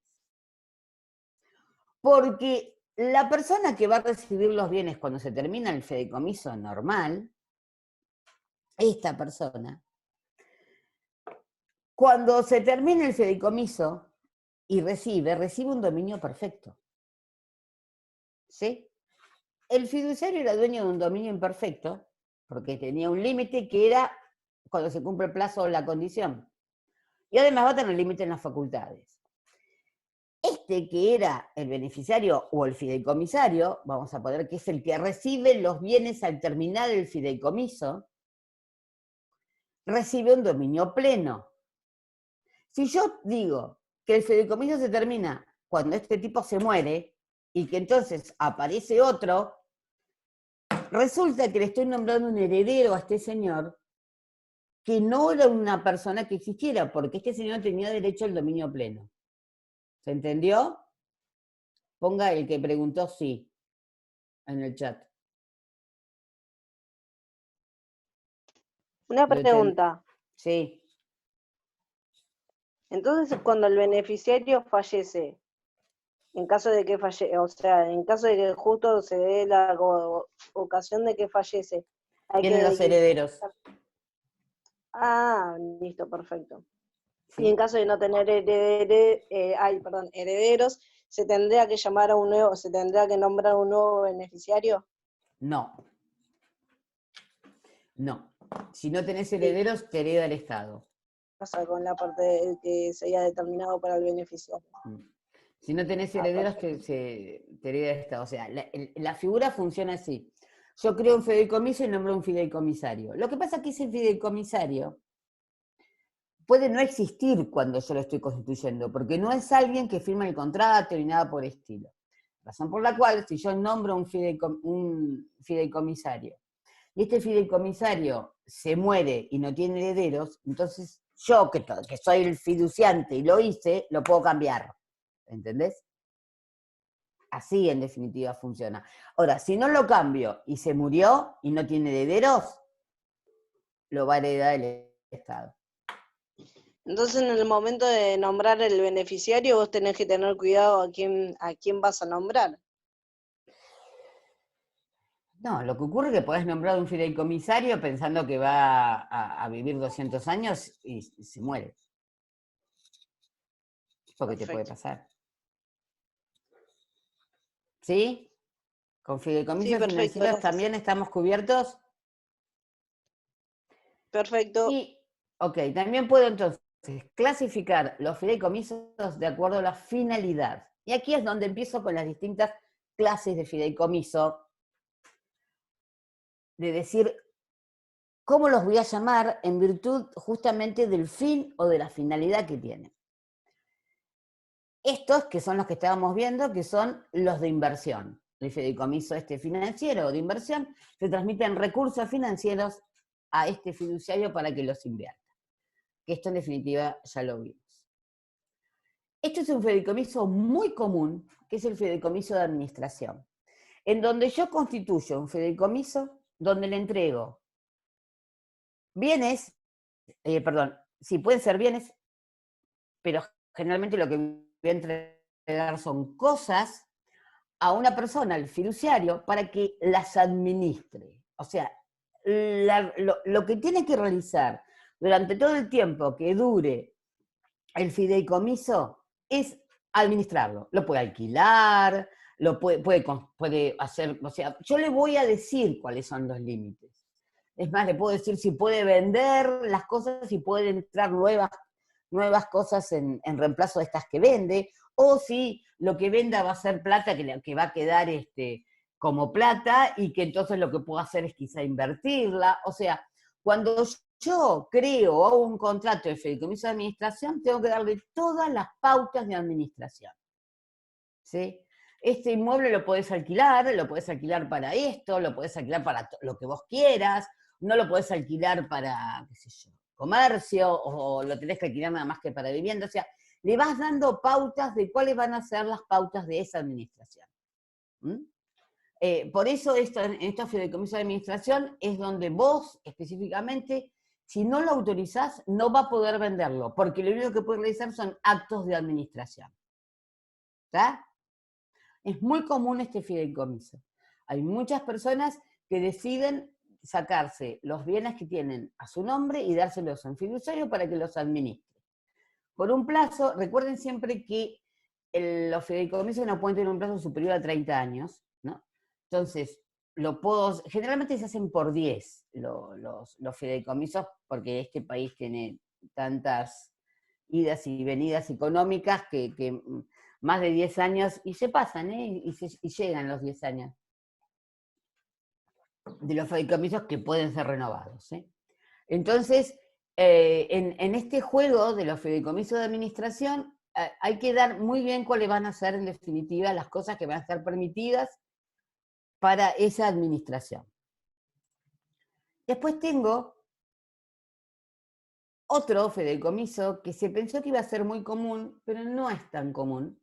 Porque la persona que va a recibir los bienes cuando se termina el fideicomiso normal, esta persona, cuando se termina el fideicomiso y recibe un dominio perfecto. ¿Sí? El fiduciario era dueño de un dominio imperfecto, porque tenía un límite que era cuando se cumple el plazo o la condición. Y además va a tener límite en las facultades. Este que era el beneficiario o el fideicomisario, vamos a poner que es el que recibe los bienes al terminar el fideicomiso, recibe un dominio pleno. Si yo digo que el fideicomiso se termina cuando este tipo se muere y que entonces aparece otro, resulta que le estoy nombrando un heredero a este señor que no era una persona que existiera, porque este señor tenía derecho al dominio pleno. ¿Se entendió? Ponga el que preguntó sí en el chat. Una pregunta. Sí. Entonces, cuando el beneficiario fallece, en caso de que o sea, en caso de que justo se dé la ocasión de que fallece, hay Tienen los herederos. Ah, listo, perfecto. Sí. Y en caso de no tener herederos, ¿se tendría que llamar a un nuevo, se tendría que nombrar un nuevo beneficiario? No. No. Si no tenés herederos, te hereda el Estado. Pasa con la parte que se haya determinado para el beneficiario. Si no tenés herederos, te hereda el Estado. O sea, la figura funciona así. Yo creo un fideicomiso y nombro un fideicomisario. Lo que pasa es que ese fideicomisario puede no existir cuando yo lo estoy constituyendo, porque no es alguien que firma el contrato ni nada por el estilo. Razón por la cual, si yo nombro un fideicomisario, y este fideicomisario se muere y no tiene herederos, entonces yo, que soy el fiduciante y lo hice, lo puedo cambiar. ¿Entendés? Así en definitiva funciona. Ahora, si no lo cambio y se murió y no tiene herederos, lo va a heredar el Estado. Entonces, en el momento de nombrar el beneficiario, vos tenés que tener cuidado a quién vas a nombrar. No, lo que ocurre es que podés nombrar un fideicomisario pensando que va a vivir 200 años y se muere. Porque te puede pasar. ¿Sí? ¿Con fideicomisos financieros también estamos cubiertos? Perfecto. Y, ok, también puedo entonces clasificar los fideicomisos de acuerdo a la finalidad. Y aquí es donde empiezo con las distintas clases de fideicomiso, de decir cómo los voy a llamar en virtud justamente del fin o de la finalidad que tienen. Estos, que son los que estábamos viendo, que son los de inversión. El fideicomiso financiero o de inversión, se transmiten recursos financieros a este fiduciario para que los invierta. Que esto en definitiva ya lo vimos. Este es un fideicomiso muy común, que es el fideicomiso de administración, en donde yo constituyo un fideicomiso donde le entrego bienes, sí, pueden ser bienes, pero generalmente lo que voy a entregar dar son cosas a una persona, al fiduciario, para que las administre. O sea, lo que tiene que realizar durante todo el tiempo que dure el fideicomiso es administrarlo. Lo puede alquilar, lo puede hacer, o sea, yo le voy a decir cuáles son los límites. Es más, le puedo decir si puede vender las cosas, si puede entrar nuevas cosas en reemplazo de estas que vende, o si lo que venda va a ser plata que va a quedar como plata y que entonces lo que puedo hacer es quizá invertirla. O sea, cuando yo creo o hago un contrato de fideicomiso de administración, tengo que darle todas las pautas de administración. ¿Sí? Este inmueble lo podés alquilar para esto, lo podés alquilar para lo que vos quieras, no lo podés alquilar para, qué sé yo, comercio, o lo tenés que alquilar nada más que para vivienda. O sea, le vas dando pautas de cuáles van a ser las pautas de esa administración. Por eso en estos fideicomisos de administración es donde vos, específicamente, si no lo autorizás, no va a poder venderlo, porque lo único que puede realizar son actos de administración. ¿Está? Es muy común este fideicomiso. Hay muchas personas que deciden sacarse los bienes que tienen a su nombre y dárselos a un fiduciario para que los administre. Por un plazo, recuerden siempre que los fideicomisos no pueden tener un plazo superior a 30 años, ¿no? Entonces, generalmente se hacen por 10 los fideicomisos, porque este país tiene tantas idas y venidas económicas que más de 10 años, y se pasan, y llegan los 10 años de los fideicomisos que pueden ser renovados. Entonces, en este juego de los fideicomisos de administración, hay que dar muy bien cuáles van a ser, en definitiva, las cosas que van a estar permitidas para esa administración. Después tengo otro fideicomiso que se pensó que iba a ser muy común, pero no es tan común,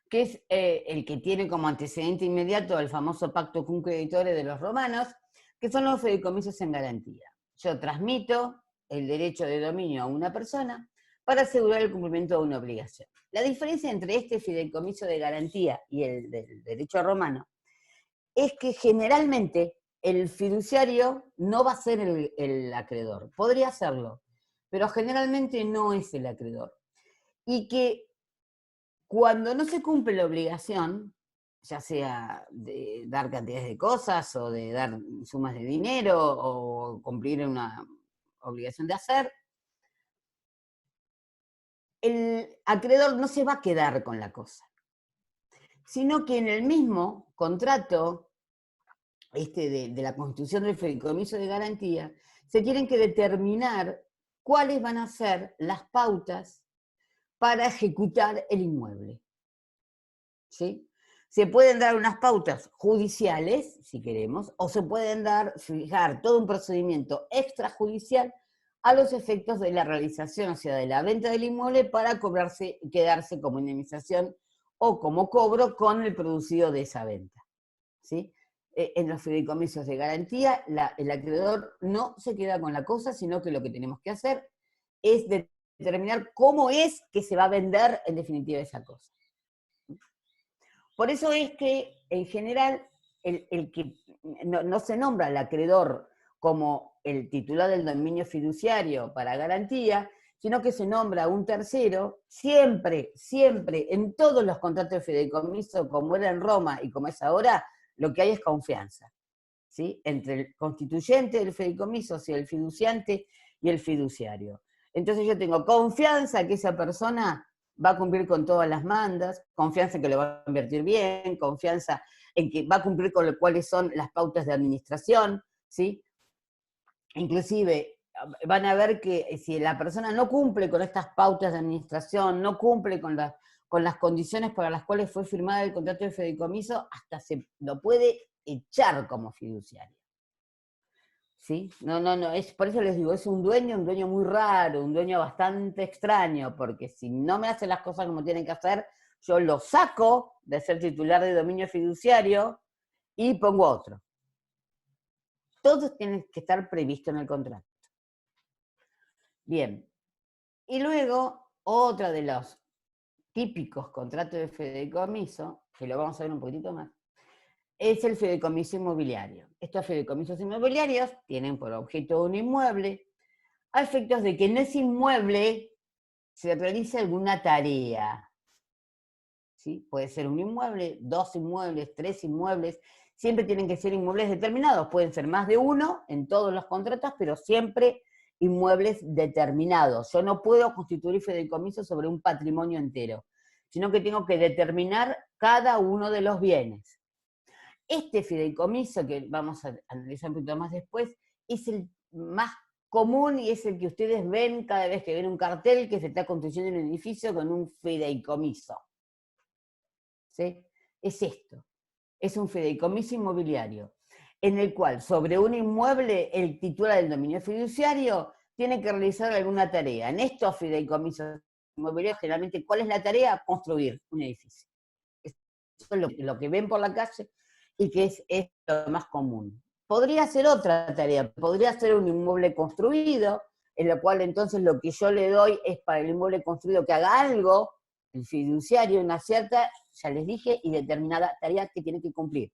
que es el que tiene como antecedente inmediato el famoso Pacto Cum Creditore de los romanos, que son los fideicomisos en garantía. Yo transmito el derecho de dominio a una persona para asegurar el cumplimiento de una obligación. La diferencia entre este fideicomiso de garantía y el del derecho romano es que generalmente el fiduciario no va a ser el acreedor. Podría serlo, pero generalmente no es el acreedor. Y que cuando no se cumple la obligación, ya sea de dar cantidades de cosas o de dar sumas de dinero o cumplir una obligación de hacer, el acreedor no se va a quedar con la cosa, sino que en el mismo contrato de la constitución del fideicomiso de garantía, se tienen que determinar cuáles van a ser las pautas para ejecutar el inmueble. ¿Sí? Se pueden dar unas pautas judiciales, si queremos, o se pueden fijar todo un procedimiento extrajudicial a los efectos de la realización, o sea, de la venta del inmueble para quedarse como indemnización o como cobro con el producido de esa venta. ¿Sí? En los fideicomisos de garantía, el acreedor no se queda con la cosa, sino que lo que tenemos que hacer es determinar cómo es que se va a vender en definitiva esa cosa. Por eso es que, en general, el que no se nombra al acreedor como el titular del dominio fiduciario para garantía, sino que se nombra a un tercero, siempre, en todos los contratos de fideicomiso, como era en Roma y como es ahora, lo que hay es confianza, ¿sí? Entre el constituyente del fideicomiso, o sea, el fiduciante y el fiduciario. Entonces yo tengo confianza que esa persona va a cumplir con todas las mandas, confianza en que lo va a invertir bien, confianza en que va a cumplir con cuáles son las pautas de administración, ¿sí? Inclusive van a ver que si la persona no cumple con estas pautas de administración, no cumple con las condiciones para las cuales fue firmado el contrato de fideicomiso, hasta se lo puede echar como fiduciario. ¿Sí? No, por eso les digo, es un dueño muy raro, un dueño bastante extraño, porque si no me hace las cosas como tienen que hacer, yo lo saco de ser titular de dominio fiduciario y pongo otro. Todos tienen que estar previstos en el contrato. Bien. Y luego, otra de los típicos contratos de fideicomiso, que lo vamos a ver un poquitito más, es el fideicomiso inmobiliario. Estos fideicomisos inmobiliarios tienen por objeto un inmueble, a efectos de que en ese inmueble se realice alguna tarea. ¿Sí? Puede ser un inmueble, 2 inmuebles, 3 inmuebles, siempre tienen que ser inmuebles determinados, pueden ser más de uno en todos los contratos, pero siempre inmuebles determinados. Yo no puedo constituir fideicomiso sobre un patrimonio entero, sino que tengo que determinar cada uno de los bienes. Este fideicomiso, que vamos a analizar un poquito más después, es el más común y es el que ustedes ven cada vez que ven un cartel que se está construyendo un edificio con un fideicomiso. ¿Sí? Es esto, es un fideicomiso inmobiliario, en el cual sobre un inmueble el titular del dominio fiduciario tiene que realizar alguna tarea. En estos fideicomisos inmobiliarios, generalmente, ¿cuál es la tarea? Construir un edificio. Eso es lo que ven por la calle y que es lo más común. Podría ser otra tarea, podría ser un inmueble construido, en lo cual entonces lo que yo le doy es para el inmueble construido que haga algo, el fiduciario, una cierta, ya les dije, y determinada tarea que tiene que cumplir.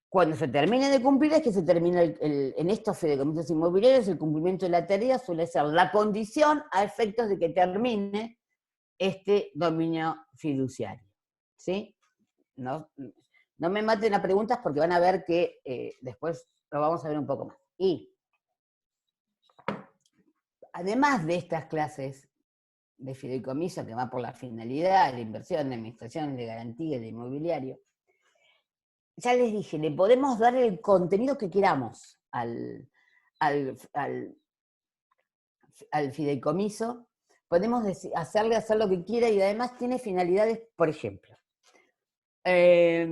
Cuando se termine de cumplir es que se termina en estos fideicomisos inmobiliarios el cumplimiento de la tarea suele ser la condición a efectos de que termine este dominio fiduciario. ¿Sí? No me maten a preguntas porque van a ver que después lo vamos a ver un poco más. Y además de estas clases de fideicomiso que va por la finalidad, de inversión, de administración, de garantía, de inmobiliario, ya les dije, le podemos dar el contenido que queramos al fideicomiso, podemos hacerle hacer lo que quiera y además tiene finalidades, por ejemplo. Hay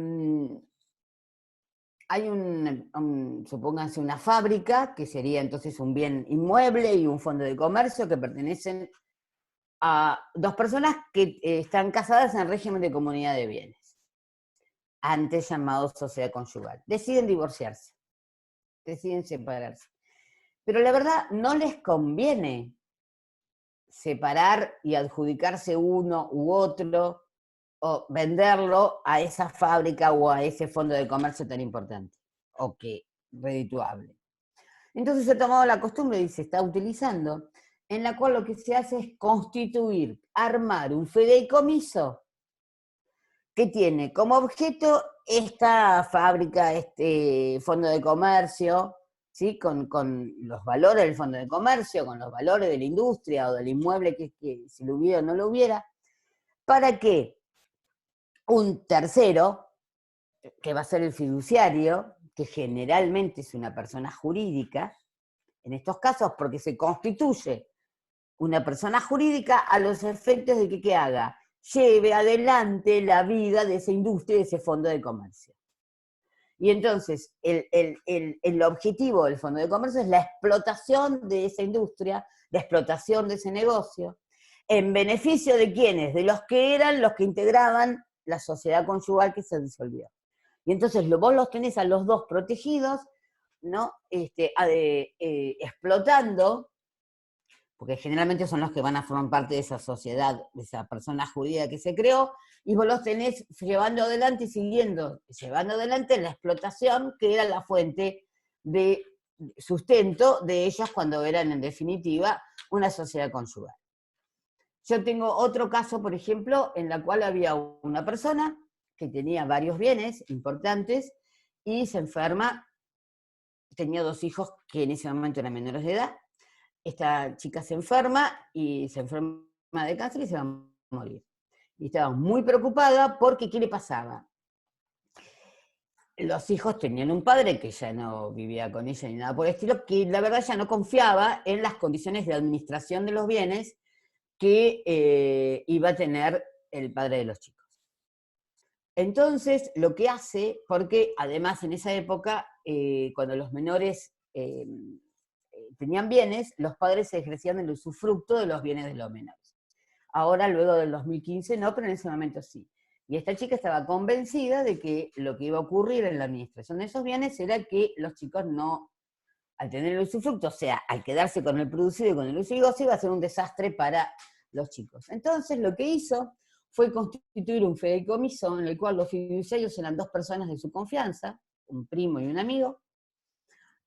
supónganse una fábrica, que sería entonces un bien inmueble y un fondo de comercio que pertenecen a 2 personas que están casadas en régimen de comunidad de bienes, antes llamado sociedad conyugal. Deciden divorciarse, deciden separarse. Pero la verdad no les conviene separar y adjudicarse uno u otro o venderlo a esa fábrica o a ese fondo de comercio tan importante, o que redituable. Entonces se ha tomado la costumbre y se está utilizando, en la cual lo que se hace es constituir, armar un fideicomiso que tiene como objeto esta fábrica, este fondo de comercio, ¿sí? Con los valores del fondo de comercio, con los valores de la industria o del inmueble que si lo hubiera o no lo hubiera, para que un tercero, que va a ser el fiduciario, que generalmente es una persona jurídica, en estos casos porque se constituye una persona jurídica a los efectos de que haga, lleve adelante la vida de esa industria, de ese fondo de comercio. Y entonces, el objetivo del fondo de comercio es la explotación de esa industria, la explotación de ese negocio, en beneficio de ¿quiénes? De los que eran los que integraban la sociedad conyugal que se disolvió. Y entonces vos los tenés a los 2 protegidos, ¿no? Explotando, porque generalmente son los que van a formar parte de esa sociedad, de esa persona jurídica que se creó, y vos los tenés llevando adelante y llevando adelante la explotación que era la fuente de sustento de ellos cuando eran en definitiva una sociedad conyugal. Yo tengo otro caso, por ejemplo, en la cual había una persona que tenía varios bienes importantes y se enferma, tenía 2 hijos que en ese momento eran menores de edad. Esta chica se enferma de cáncer y se va a morir. Y estaba muy preocupada porque ¿qué le pasaba? Los hijos tenían un padre que ya no vivía con ella ni nada por el estilo, que la verdad ya no confiaba en las condiciones de administración de los bienes que iba a tener el padre de los chicos. Entonces, lo que hace, porque además en esa época, cuando los menores tenían bienes, los padres se ejercían el usufructo de los bienes de los menores. Ahora, luego del 2015, no, pero en ese momento sí. Y esta chica estaba convencida de que lo que iba a ocurrir en la administración de esos bienes era que los chicos no, al tener el usufructo, o sea, al quedarse con el producido y con el uso y goce, iba a ser un desastre para los chicos. Entonces lo que hizo fue constituir un fideicomiso en el cual los fiduciarios eran 2 personas de su confianza, un primo y un amigo,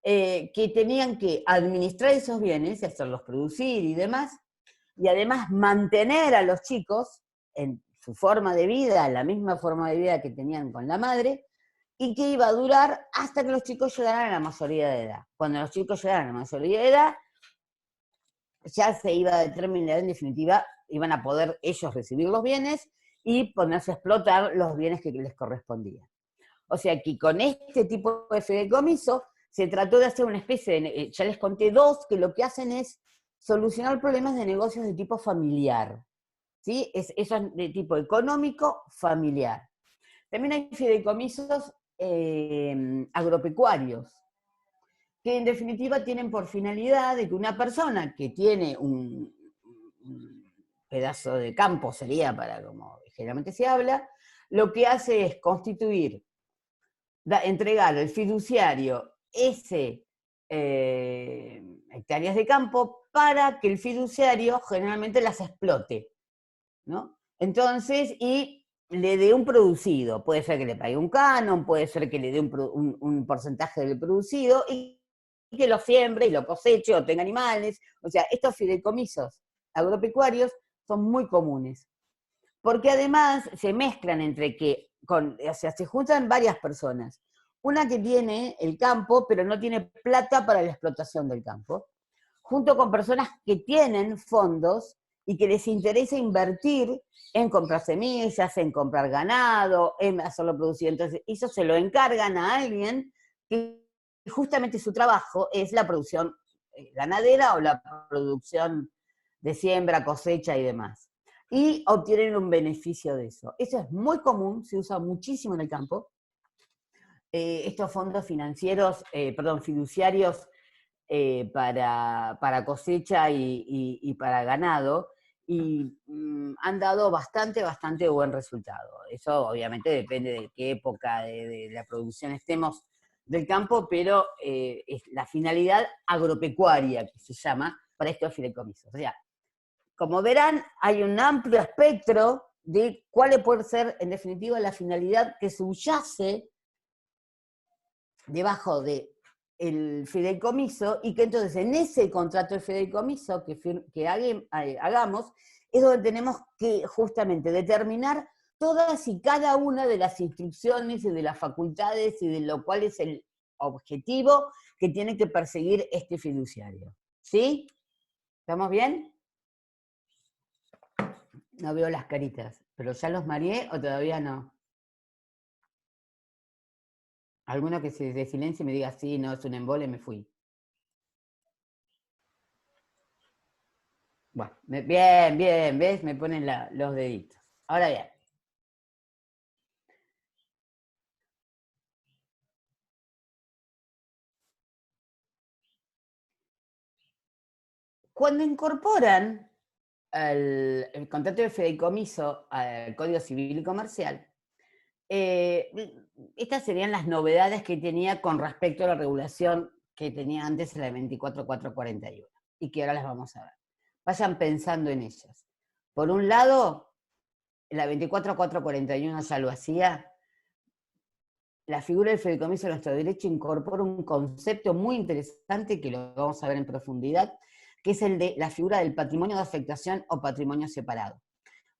que tenían que administrar esos bienes, hacerlos producir y demás, y además mantener a los chicos en su forma de vida, la misma forma de vida que tenían con la madre, y que iba a durar hasta que los chicos llegaran a la mayoría de edad. Cuando los chicos llegaran a la mayoría de edad, ya se iba a determinar, en definitiva, iban a poder ellos recibir los bienes y ponerse a explotar los bienes que les correspondían. O sea que con este tipo de fideicomiso se trató de hacer una especie de, ya les conté 2, que lo que hacen es solucionar problemas de negocios de tipo familiar, ¿sí? Eso es de tipo económico familiar. También hay fideicomisos agropecuarios, que en definitiva tienen por finalidad de que una persona que tiene un pedazo de campo, sería para como generalmente se habla, lo que hace es constituir, entregar al fiduciario hectáreas de campo para que el fiduciario generalmente las explote, ¿no? Entonces, y le dé un producido, puede ser que le pague un canon, puede ser que le dé un porcentaje del producido, y que lo siembre y lo coseche o tenga animales. O sea, estos fideicomisos agropecuarios son muy comunes, porque además se mezclan entre que, o sea, se juntan varias personas. Una que tiene el campo, pero no tiene plata para la explotación del campo, junto con personas que tienen fondos y que les interesa invertir en comprar semillas, en comprar ganado, en hacerlo producir. Entonces, eso se lo encargan a alguien que justamente su trabajo es la producción ganadera o la producción de siembra, cosecha y demás. Y obtienen un beneficio de eso. Eso es muy común, se usa muchísimo en el campo. Estos fondos financieros, fiduciarios para cosecha y para ganado, y han dado bastante buen resultado. Eso obviamente depende de qué época de la producción estemos del campo, pero es la finalidad agropecuaria que se llama para estos fideicomisos. O sea, como verán, hay un amplio espectro de cuál puede ser, en definitiva, la finalidad que subyace debajo del fideicomiso, y que entonces en ese contrato de fideicomiso que hagamos, es donde tenemos que justamente determinar todas y cada una de las instrucciones y de las facultades y de lo cual es el objetivo que tiene que perseguir este fiduciario. ¿Sí? ¿Estamos bien? No veo las caritas, pero ¿ya los mareé o todavía no? Alguno que se de silencio y me diga, sí, no, es un embole, me fui. Bueno, bien, ¿ves? Me ponen los deditos. Ahora bien. Cuando incorporan el contrato de fideicomiso al Código Civil y Comercial, estas serían las novedades que tenía con respecto a la regulación que tenía antes la 24441, y que ahora las vamos a ver. Vayan pensando en ellas. Por un lado, la 24441 ya lo hacía. La figura del fideicomiso de nuestro derecho incorpora un concepto muy interesante que lo vamos a ver en profundidad, que es el de la figura del patrimonio de afectación o patrimonio separado.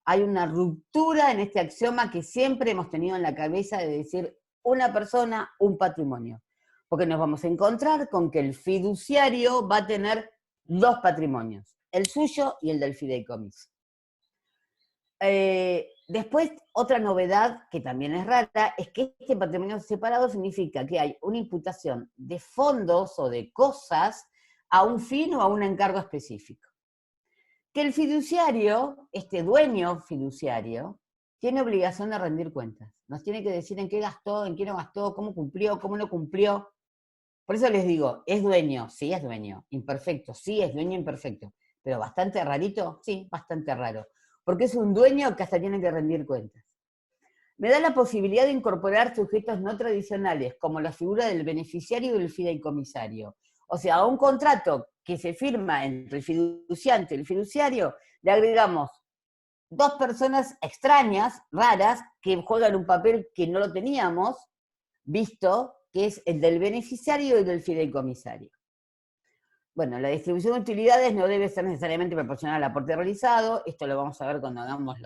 Hay una ruptura en este axioma que siempre hemos tenido en la cabeza de decir una persona, un patrimonio. Porque nos vamos a encontrar con que el fiduciario va a tener 2 patrimonios, el suyo y el del fideicomiso. Después, otra novedad que también es rara, es que este patrimonio separado significa que hay una imputación de fondos o de cosas a un fin o a un encargo específico. Que el fiduciario, este dueño fiduciario, tiene obligación de rendir cuentas. Nos tiene que decir en qué gastó, en qué no gastó, cómo cumplió, cómo no cumplió. Por eso les digo, ¿es dueño? Sí, es dueño. Imperfecto, sí, es dueño imperfecto. Pero bastante rarito, sí, bastante raro. Porque es un dueño que hasta tiene que rendir cuentas. Me da la posibilidad de incorporar sujetos no tradicionales, como la figura del beneficiario y del fideicomisario. O sea, a un contrato que se firma entre el fiduciante y el fiduciario, le agregamos dos personas extrañas, raras, que juegan un papel que no lo teníamos visto, que es el del beneficiario y del fideicomisario. Bueno, la distribución de utilidades no debe ser necesariamente proporcional al aporte realizado, esto lo vamos a ver cuando hagamos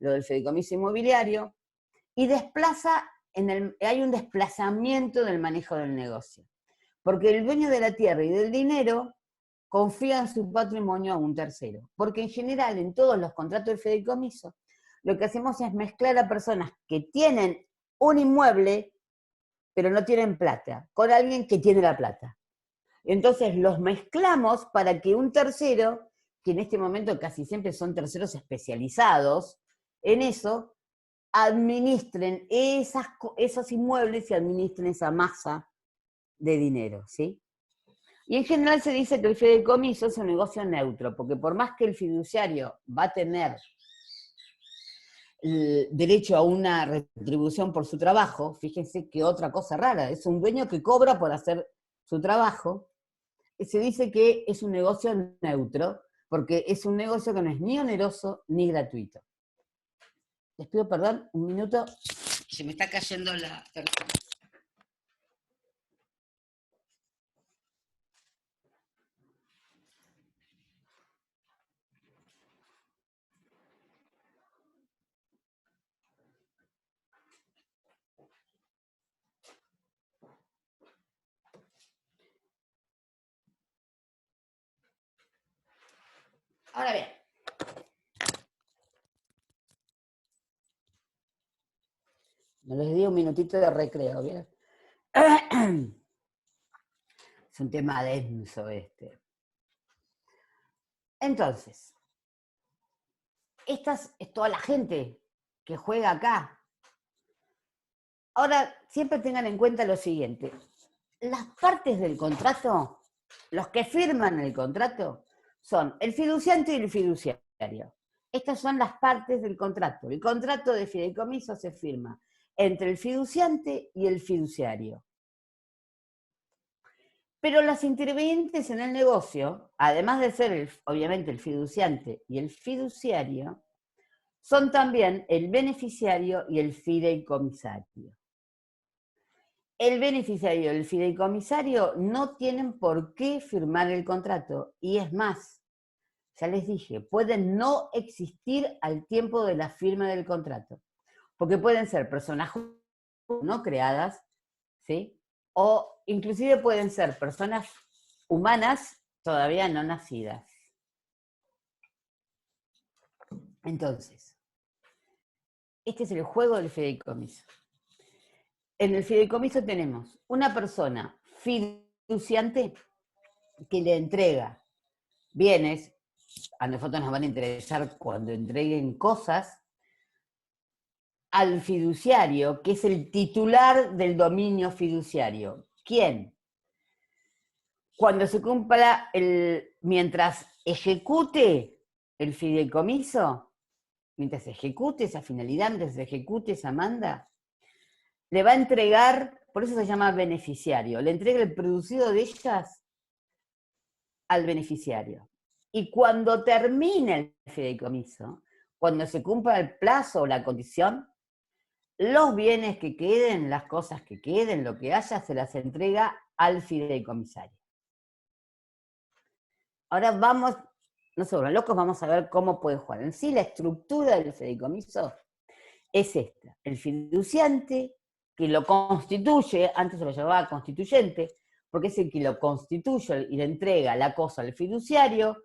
lo del fideicomiso inmobiliario, y hay un desplazamiento del manejo del negocio, porque el dueño de la tierra y del dinero confía en su patrimonio a un tercero, porque en general en todos los contratos de fideicomiso lo que hacemos es mezclar a personas que tienen un inmueble pero no tienen plata, con alguien que tiene la plata. Entonces los mezclamos para que un tercero, que en este momento casi siempre son terceros especializados en eso, administren esos inmuebles y administren esa masa de dinero, ¿sí? Y en general se dice que el fideicomiso es un negocio neutro, porque por más que el fiduciario va a tener el derecho a una retribución por su trabajo, fíjense que otra cosa rara, es un dueño que cobra por hacer su trabajo, se dice que es un negocio neutro, porque es un negocio que no es ni oneroso ni gratuito. Les pido perdón, un minuto, se me está cayendo la... Ahora bien, me les di un minutito de recreo, ¿bien? Es un tema denso este. Entonces, esta es toda la gente que juega acá. Ahora, siempre tengan en cuenta lo siguiente. Las partes del contrato, los que firman el contrato, son el fiduciante y el fiduciario. Estas son las partes del contrato. El contrato de fideicomiso se firma entre el fiduciante y el fiduciario. Pero las intervinientes en el negocio, además de ser obviamente el fiduciante y el fiduciario, son también el beneficiario y el fideicomisario. El beneficiario y el fideicomisario no tienen por qué firmar el contrato, y es más, ya les dije, pueden no existir al tiempo de la firma del contrato, porque pueden ser personas no creadas, ¿sí? O inclusive pueden ser personas humanas todavía no nacidas. Entonces, este es el juego del fideicomiso. En el fideicomiso tenemos una persona fiduciante que le entrega bienes, a nosotros nos van a interesar cuando entreguen cosas, al fiduciario, que es el titular del dominio fiduciario. ¿Quién? Cuando se cumpla mientras ejecute el fideicomiso, mientras ejecute esa finalidad, mientras ejecute esa manda, le va a entregar, por eso se llama beneficiario, le entrega el producido de ellas al beneficiario. Y cuando termine el fideicomiso, cuando se cumpla el plazo o la condición, los bienes que queden, las cosas que queden, lo que haya, se las entrega al fideicomisario. Ahora vamos, no sobran locos, vamos a ver cómo puede jugar. En sí, la estructura del fideicomiso es esta. El fiduciante, que lo constituye, antes se lo llamaba constituyente, porque es el que lo constituye y le entrega la cosa al fiduciario,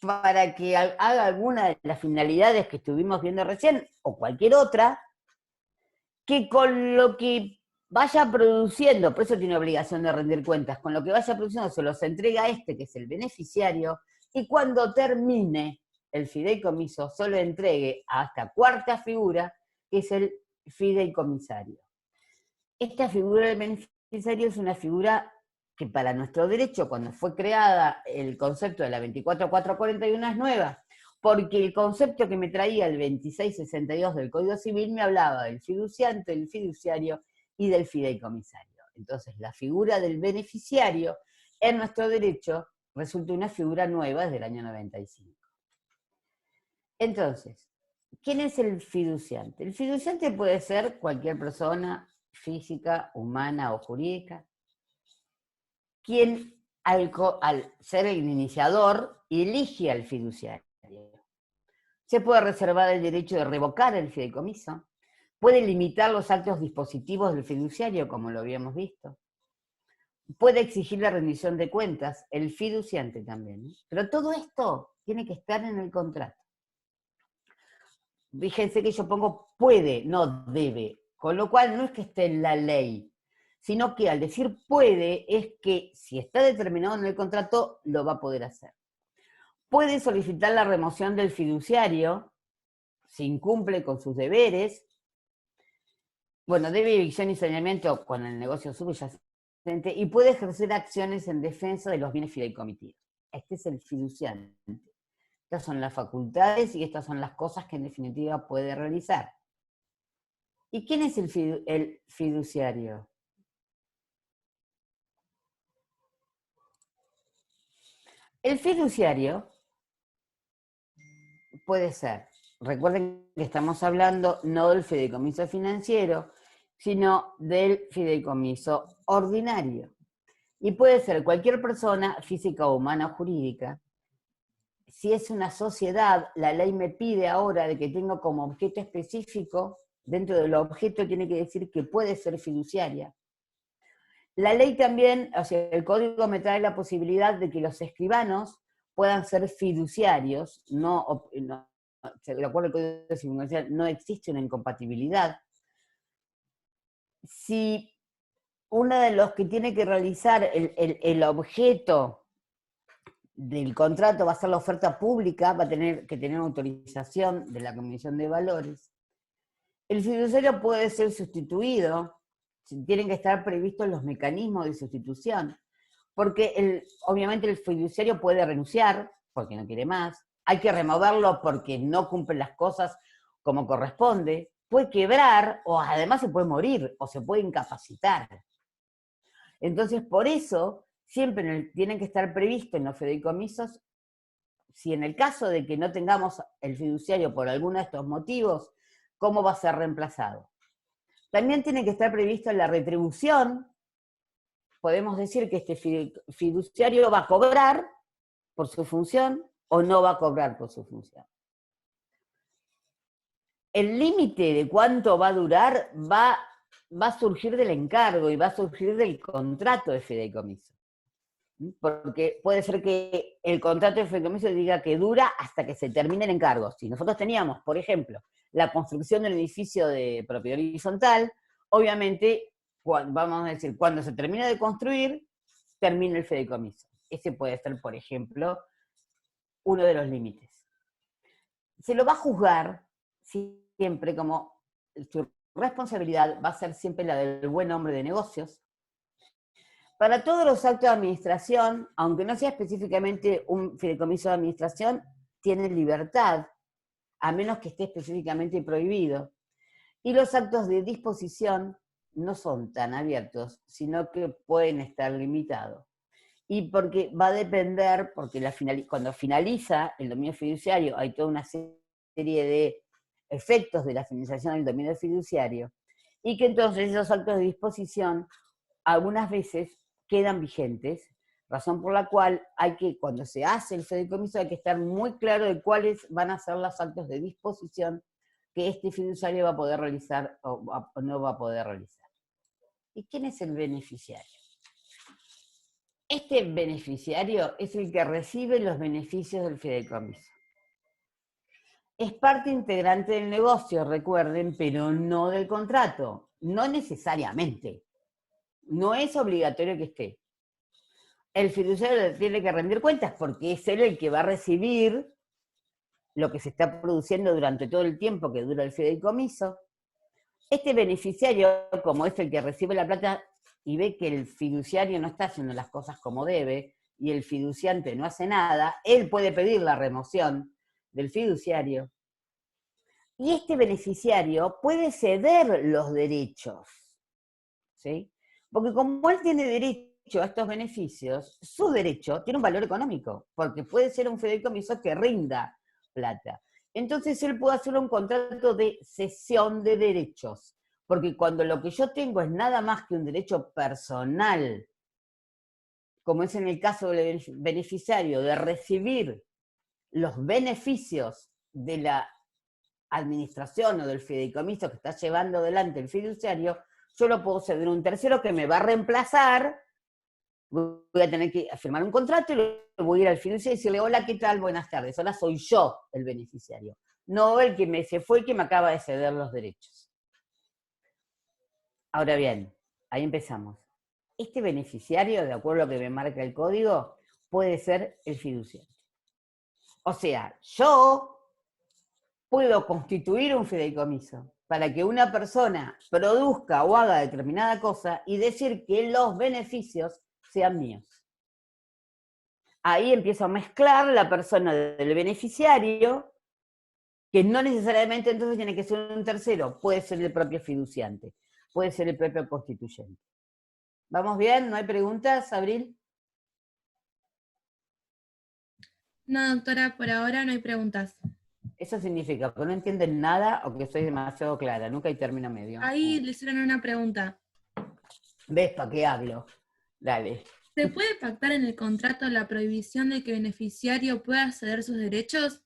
para que haga alguna de las finalidades que estuvimos viendo recién, o cualquier otra, que con lo que vaya produciendo, por eso tiene obligación de rendir cuentas, con lo que vaya produciendo se los entrega a este, que es el beneficiario, y cuando termine el fideicomiso, solo entregue a esta cuarta figura, que es el fideicomisario. Esta figura del beneficiario es una figura que para nuestro derecho, cuando fue creada el concepto de la 24441 es nueva, porque el concepto que me traía el 2662 del Código Civil me hablaba del fiduciante, del fiduciario y del fideicomisario. Entonces, la figura del beneficiario en nuestro derecho resulta una figura nueva desde el año 95. Entonces, ¿quién es el fiduciante? El fiduciante puede ser cualquier persona física, humana o jurídica, quien al ser el iniciador elige al fiduciario. Se puede reservar el derecho de revocar el fideicomiso, puede limitar los actos dispositivos del fiduciario, como lo habíamos visto, puede exigir la rendición de cuentas, el fiduciante también, ¿eh? Pero todo esto tiene que estar en el contrato. Fíjense que yo pongo puede, no debe, con lo cual no es que esté en la ley, sino que al decir puede es que si está determinado en el contrato, lo va a poder hacer. Puede solicitar la remoción del fiduciario si incumple con sus deberes. Bueno, debe evicción y saneamiento cuando el negocio subyacente, y puede ejercer acciones en defensa de los bienes fideicomitidos. Este es el fiduciante. Estas son las facultades y estas son las cosas que en definitiva puede realizar. ¿Y quién es el fiduciario? El fiduciario puede ser, recuerden que estamos hablando no del fideicomiso financiero, sino del fideicomiso ordinario. Y puede ser cualquier persona, física, humana o jurídica. Si es una sociedad, la ley me pide ahora de que tenga como objeto específico, dentro del objeto tiene que decir que puede ser fiduciaria. La ley también, o sea, el código me trae la posibilidad de que los escribanos puedan ser fiduciarios, de acuerdo al código civil, no existe una incompatibilidad. Si uno de los que tiene que realizar el objeto del contrato va a ser la oferta pública, va a tener que tener autorización de la Comisión de Valores. El fiduciario puede ser sustituido, tienen que estar previstos los mecanismos de sustitución, porque obviamente el fiduciario puede renunciar, porque no quiere más, hay que removerlo porque no cumple las cosas como corresponde, puede quebrar, o además se puede morir, o se puede incapacitar. Entonces, por eso, siempre tienen que estar previstos en los fideicomisos, si en el caso de que no tengamos el fiduciario por alguno de estos motivos, ¿cómo va a ser reemplazado? También tiene que estar previsto la retribución. Podemos decir que este fiduciario va a cobrar por su función o no va a cobrar por su función. El límite de cuánto va a durar va a surgir del encargo y va a surgir del contrato de fideicomiso. Porque puede ser que el contrato de fideicomiso diga que dura hasta que se termine el encargo. Si nosotros teníamos, por ejemplo, la construcción del edificio de propiedad horizontal, obviamente, vamos a decir, cuando se termina de construir, termina el fideicomiso. Ese puede ser, por ejemplo, uno de los límites. Se lo va a juzgar siempre como su responsabilidad va a ser siempre la del buen hombre de negocios. Para todos los actos de administración, aunque no sea específicamente un fideicomiso de administración, tiene libertad, a menos que esté específicamente prohibido. Y los actos de disposición no son tan abiertos, sino que pueden estar limitados. Y porque va a depender, porque cuando finaliza el dominio fiduciario, hay toda una serie de efectos de la finalización del dominio fiduciario, y que entonces esos actos de disposición algunas veces quedan vigentes, razón por la cual cuando se hace el fideicomiso hay que estar muy claro de cuáles van a ser los actos de disposición que este fiduciario va a poder realizar o no va a poder realizar. ¿Y quién es el beneficiario? Este beneficiario es el que recibe los beneficios del fideicomiso. Es parte integrante del negocio, recuerden, pero no del contrato. No necesariamente. No es obligatorio que esté. El fiduciario tiene que rendir cuentas porque es él el que va a recibir lo que se está produciendo durante todo el tiempo que dura el fideicomiso. Este beneficiario, como es el que recibe la plata y ve que el fiduciario no está haciendo las cosas como debe y el fiduciante no hace nada, él puede pedir la remoción del fiduciario. Y este beneficiario puede ceder los derechos, ¿sí? Porque como él tiene derechos a estos beneficios, su derecho tiene un valor económico, porque puede ser un fideicomiso que rinda plata. Entonces él puede hacer un contrato de cesión de derechos, porque cuando lo que yo tengo es nada más que un derecho personal, como es en el caso del beneficiario, de recibir los beneficios de la administración o del fideicomiso que está llevando adelante el fiduciario, yo lo puedo ceder a un tercero que me va a reemplazar. Voy a tener que firmar un contrato y le voy a ir al fiduciario y decirle, hola, ¿qué tal? Buenas tardes. Ahora soy yo el beneficiario, no el que se fue y que me acaba de ceder los derechos. Ahora bien, ahí empezamos. Este beneficiario, de acuerdo a lo que me marca el código, puede ser el fiduciario. O sea, yo puedo constituir un fideicomiso para que una persona produzca o haga determinada cosa y decir que los beneficios sean míos. Ahí empiezo a mezclar la persona del beneficiario, que no necesariamente entonces tiene que ser un tercero, puede ser el propio fiduciante, puede ser el propio constituyente. ¿Vamos bien? ¿No hay preguntas, Abril? No, doctora, por ahora no hay preguntas. Eso significa que no entienden nada o que soy demasiado clara, nunca hay término medio. Ahí le hicieron una pregunta. ¿Ves para qué hablo? Dale. ¿Se puede pactar en el contrato la prohibición de que el beneficiario pueda ceder sus derechos?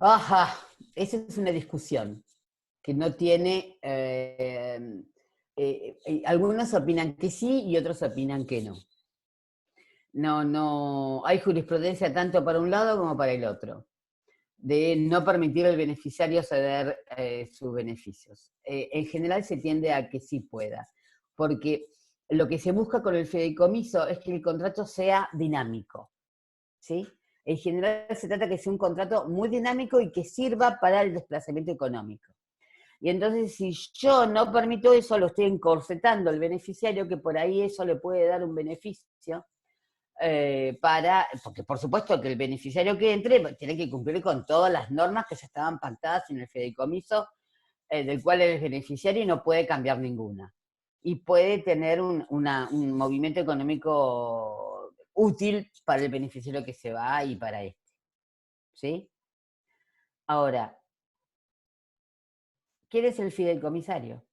Ajá, esa es una discusión que no tiene... algunos opinan que sí y otros opinan que no. No, hay jurisprudencia tanto para un lado como para el otro, de no permitir al beneficiario ceder sus beneficios. En general se tiende a que sí pueda, porque lo que se busca con el fideicomiso es que el contrato sea dinámico, ¿sí? En general se trata de que sea un contrato muy dinámico y que sirva para el desplazamiento económico. Y entonces si yo no permito eso, lo estoy encorsetando al beneficiario, que por ahí eso le puede dar un beneficio, porque por supuesto que el beneficiario que entre tiene que cumplir con todas las normas que ya estaban pactadas en el fideicomiso, del cual es beneficiario y no puede cambiar ninguna. Y puede tener un movimiento económico útil para el beneficiario que se va y para este. ¿Sí? Ahora, ¿quién es el fideicomisario?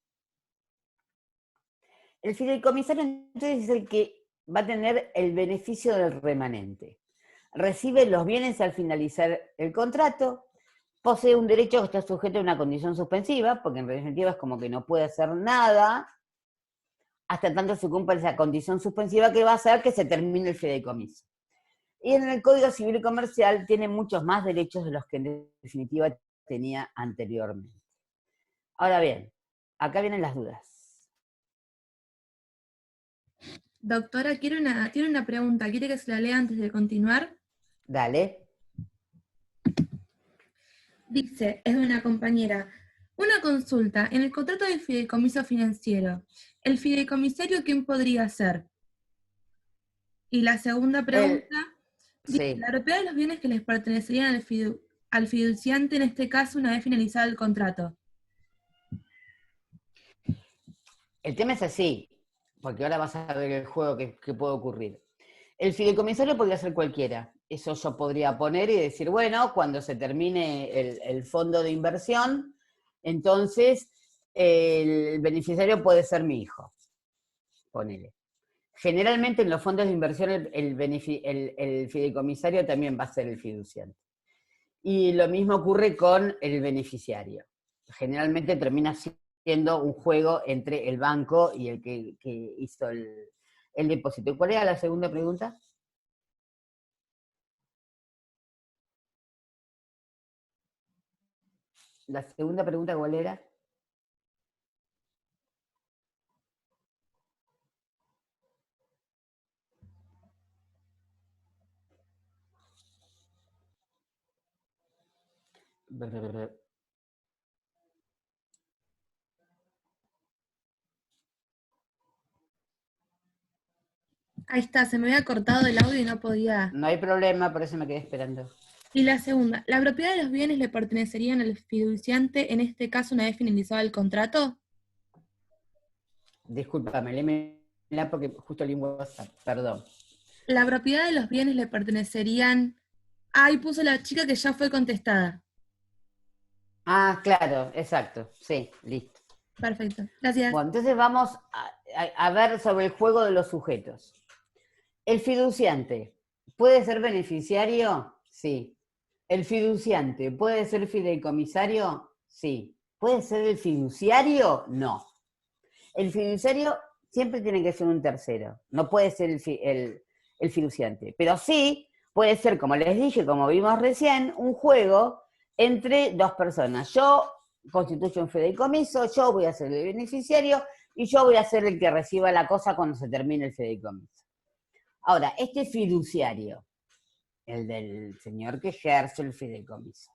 El fideicomisario entonces es el que va a tener el beneficio del remanente. Recibe los bienes al finalizar el contrato, posee un derecho que está sujeto a una condición suspensiva, porque en definitiva es como que no puede hacer nada hasta tanto se cumpla esa condición suspensiva que va a hacer que se termine el fideicomiso. Y en el Código Civil y Comercial tiene muchos más derechos de los que en definitiva tenía anteriormente. Ahora bien, acá vienen las dudas. Doctora, tiene una pregunta. ¿Quiere que se la lea antes de continuar? Dale. Dice, es de una compañera. Una consulta. En el contrato de fideicomiso financiero, ¿el fideicomisario quién podría ser? Y la segunda pregunta, dice, Sí. la propiedad de los bienes que les pertenecerían al fiduciante, en este caso, una vez finalizado el contrato. El tema es así, porque ahora vas a ver el juego que puede ocurrir. El fideicomisario podría ser cualquiera. Eso yo podría poner y decir, bueno, cuando se termine el fondo de inversión, entonces el beneficiario puede ser mi hijo. Ponele. Generalmente en los fondos de inversión el fideicomisario también va a ser el fiduciante. Y lo mismo ocurre con el beneficiario. Generalmente termina siendo un juego entre el banco y el que hizo el depósito. ¿Cuál era la segunda pregunta? La segunda pregunta, ¿cuál era? Ahí está, se me había cortado el audio y no podía. No hay problema, por eso me quedé esperando. Y la segunda, ¿la propiedad de los bienes le pertenecerían al fiduciante, en este caso, una vez finalizado el contrato? Discúlpame, léeme porque justo el WhatsApp, perdón. La propiedad de los bienes le pertenecerían... Ahí puso la chica que ya fue contestada. Ah, claro, exacto, sí, listo. Perfecto, gracias. Bueno, entonces vamos a ver sobre el juego de los sujetos. ¿El fiduciante puede ser beneficiario? Sí. ¿El fiduciante puede ser fideicomisario? Sí. ¿Puede ser el fiduciario? No. El fiduciario siempre tiene que ser un tercero, no puede ser el fiduciante, pero sí puede ser, como les dije, como vimos recién, un juego entre dos personas. Yo constituyo un fideicomiso, yo voy a ser el beneficiario y yo voy a ser el que reciba la cosa cuando se termine el fideicomiso. Ahora, este fiduciario, el del señor que ejerce el fideicomiso,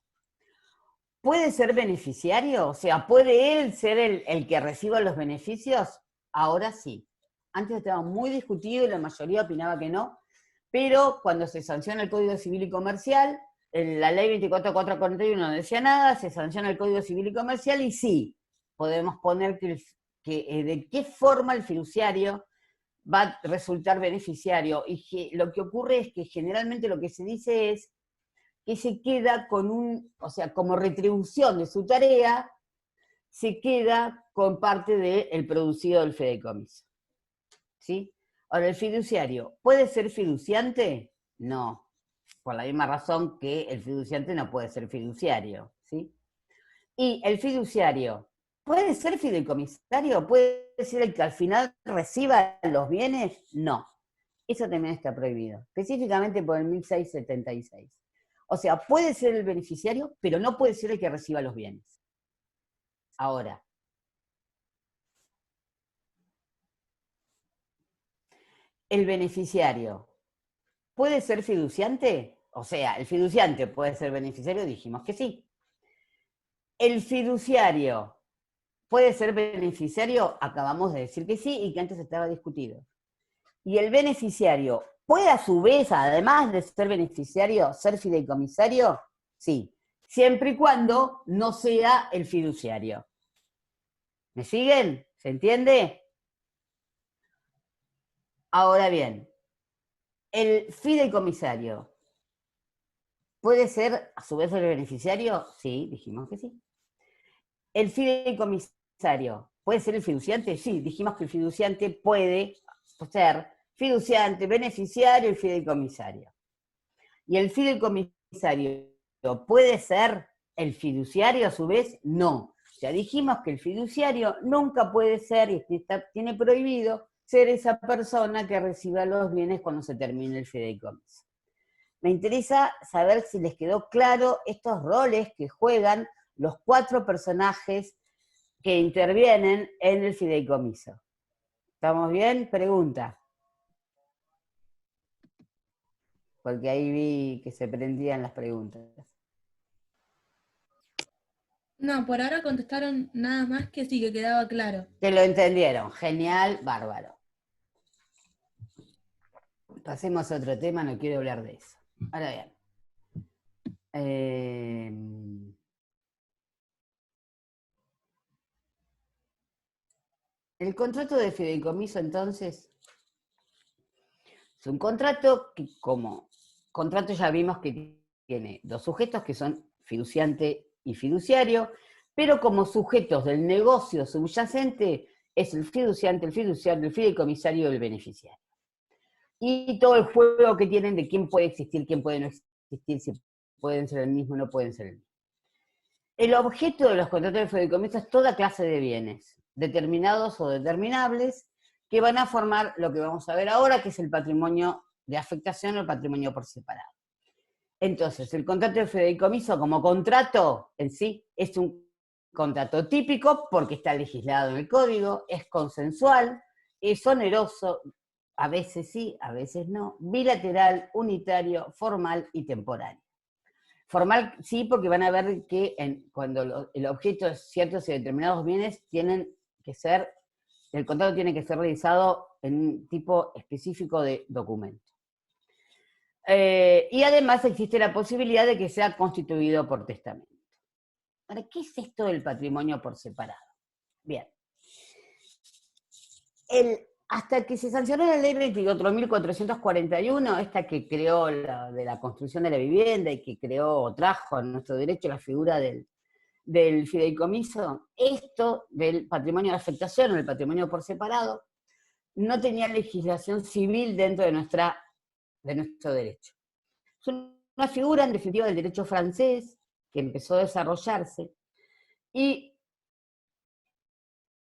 ¿puede ser beneficiario? O sea, ¿puede él ser el que reciba los beneficios? Ahora sí. Antes estaba muy discutido y la mayoría opinaba que no, pero cuando se sanciona el Código Civil y Comercial, la ley 24441 no decía nada, se sanciona el Código Civil y Comercial y sí, podemos poner de qué forma el fiduciario va a resultar beneficiario. Y lo que ocurre es que generalmente lo que se dice es que se queda con o sea, como retribución de su tarea, se queda con parte del producido del fideicomiso. ¿Sí? Ahora, ¿el fiduciario puede ser fiduciante? No, por la misma razón que el fiduciante no puede ser fiduciario. ¿Sí? Y el fiduciario, ¿puede ser fideicomisario? ¿Puede ser el que al final reciba los bienes? No, eso también está prohibido, específicamente por el 1676. O sea, puede ser el beneficiario, pero no puede ser el que reciba los bienes. Ahora, ¿el beneficiario puede ser fiduciante? O sea, ¿el fiduciante puede ser beneficiario? Dijimos que sí. ¿El fiduciario puede ser beneficiario? Acabamos de decir que sí y que antes estaba discutido. ¿Y el beneficiario puede a su vez, además de ser beneficiario, ser fideicomisario? Sí, siempre y cuando no sea el fiduciario. ¿Me siguen? ¿Se entiende? Ahora bien, ¿el fideicomisario puede ser a su vez el beneficiario? Sí, dijimos que sí. ¿El fideicomisario puede ser el fiduciante? Sí, dijimos que el fiduciante puede ser fiduciante, beneficiario y fideicomisario. ¿Y el fideicomisario puede ser el fiduciario a su vez? No. Ya dijimos que el fiduciario nunca puede ser, y tiene prohibido, ser esa persona que reciba los bienes cuando se termine el fideicomiso. Me interesa saber si les quedó claro estos roles que juegan los 4 personajes que intervienen en el fideicomiso. ¿Estamos bien? Pregunta. Porque ahí vi que se prendían las preguntas. No, por ahora contestaron nada más que sí, que quedaba claro. Que lo entendieron. Genial, bárbaro. Pasemos a otro tema, no quiero hablar de eso. Ahora bien. El contrato de fideicomiso, entonces, es un contrato que, como contrato ya vimos que tiene 2 sujetos que son fiduciante y fiduciario, pero como sujetos del negocio subyacente es el fiduciante, el fiduciario, el fideicomisario y el beneficiario. Y todo el juego que tienen de quién puede existir, quién puede no existir, si pueden ser el mismo o no pueden ser el mismo. El objeto de los contratos de fideicomiso es toda clase de bienes, determinados o determinables, que van a formar lo que vamos a ver ahora, que es el patrimonio de afectación o el patrimonio por separado. Entonces, el contrato de fideicomiso como contrato en sí es un contrato típico porque está legislado en el código, es consensual, es oneroso, a veces sí, a veces no, bilateral, unitario, formal y temporal. Formal sí, porque van a ver que cuando el objeto es ciertos y determinados bienes, tienen que ser, el contrato tiene que ser realizado en un tipo específico de documento. Y además existe la posibilidad de que sea constituido por testamento. Ahora, ¿qué es esto del patrimonio por separado? Bien. hasta que se sancionó la ley 24.441, esta que creó de la construcción de la vivienda y que trajo a nuestro derecho la figura del fideicomiso, esto del patrimonio de afectación o el patrimonio por separado, no tenía legislación civil dentro de nuestro derecho. Es una figura, en definitiva, del derecho francés, que empezó a desarrollarse, y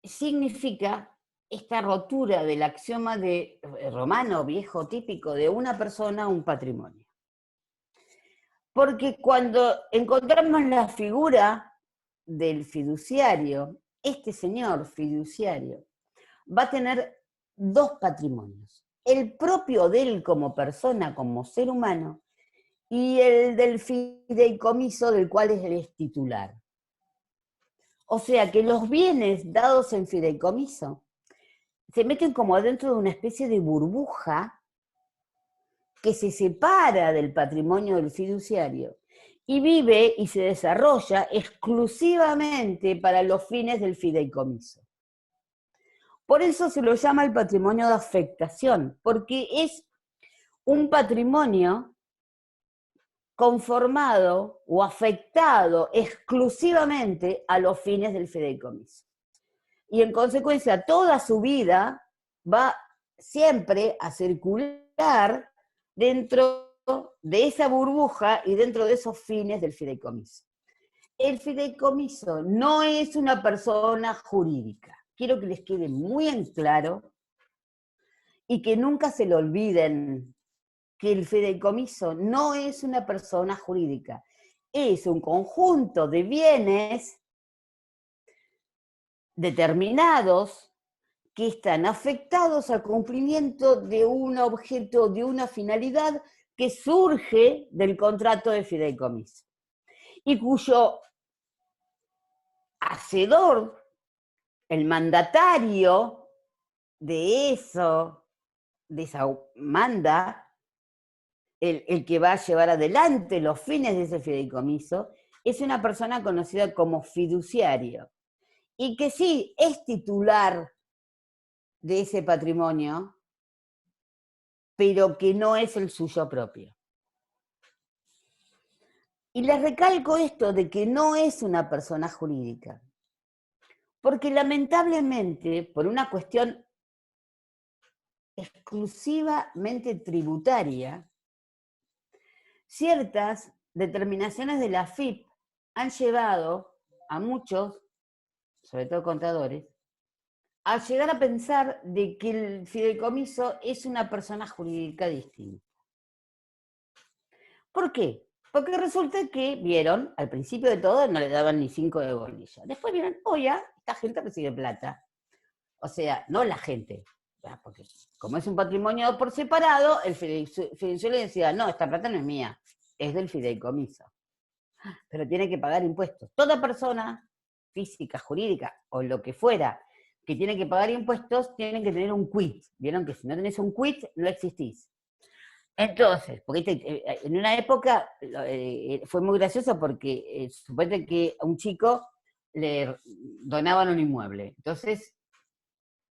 significa esta rotura del axioma romano, viejo, típico, de una persona, un patrimonio. Porque cuando encontramos la figura del fiduciario, este señor fiduciario va a tener dos patrimonios. El propio de él como persona, como ser humano, y el del fideicomiso del cual él es titular. O sea que los bienes dados en fideicomiso se meten como dentro de una especie de burbuja que se separa del patrimonio del fiduciario y vive y se desarrolla exclusivamente para los fines del fideicomiso. Por eso se lo llama el patrimonio de afectación, porque es un patrimonio conformado o afectado exclusivamente a los fines del fideicomiso. Y en consecuencia, toda su vida va siempre a circular dentro de esa burbuja y dentro de esos fines del fideicomiso. El fideicomiso no es una persona jurídica. Quiero que les quede muy en claro y que nunca se lo olviden que el fideicomiso no es una persona jurídica. Es un conjunto de bienes determinados que están afectados al cumplimiento de un objeto, de una finalidad que surge del contrato de fideicomiso y cuyo hacedor, el mandatario de esa manda, el que va a llevar adelante los fines de ese fideicomiso, es una persona conocida como fiduciario, y que sí es titular de ese patrimonio, pero que no es el suyo propio. Y les recalco esto de que no es una persona jurídica, porque lamentablemente, por una cuestión exclusivamente tributaria, ciertas determinaciones de la AFIP han llevado a muchos, sobre todo contadores, a llegar a pensar de que el fideicomiso es una persona jurídica distinta. ¿Por qué? Porque resulta que vieron, al principio de todo no le daban ni 5 de bolilla. Después vieron, oye, esta gente recibe plata. O sea, no la gente, porque como es un patrimonio por separado, el fiduciario le decía, no, esta plata no es mía, es del fideicomiso. Pero tiene que pagar impuestos. Toda persona física, jurídica o lo que fuera que tiene que pagar impuestos, tienen que tener un quit. Vieron que si no tenés un quit, no existís. Entonces, porque en una época fue muy gracioso porque suponete que a un chico le donaban un inmueble. Entonces,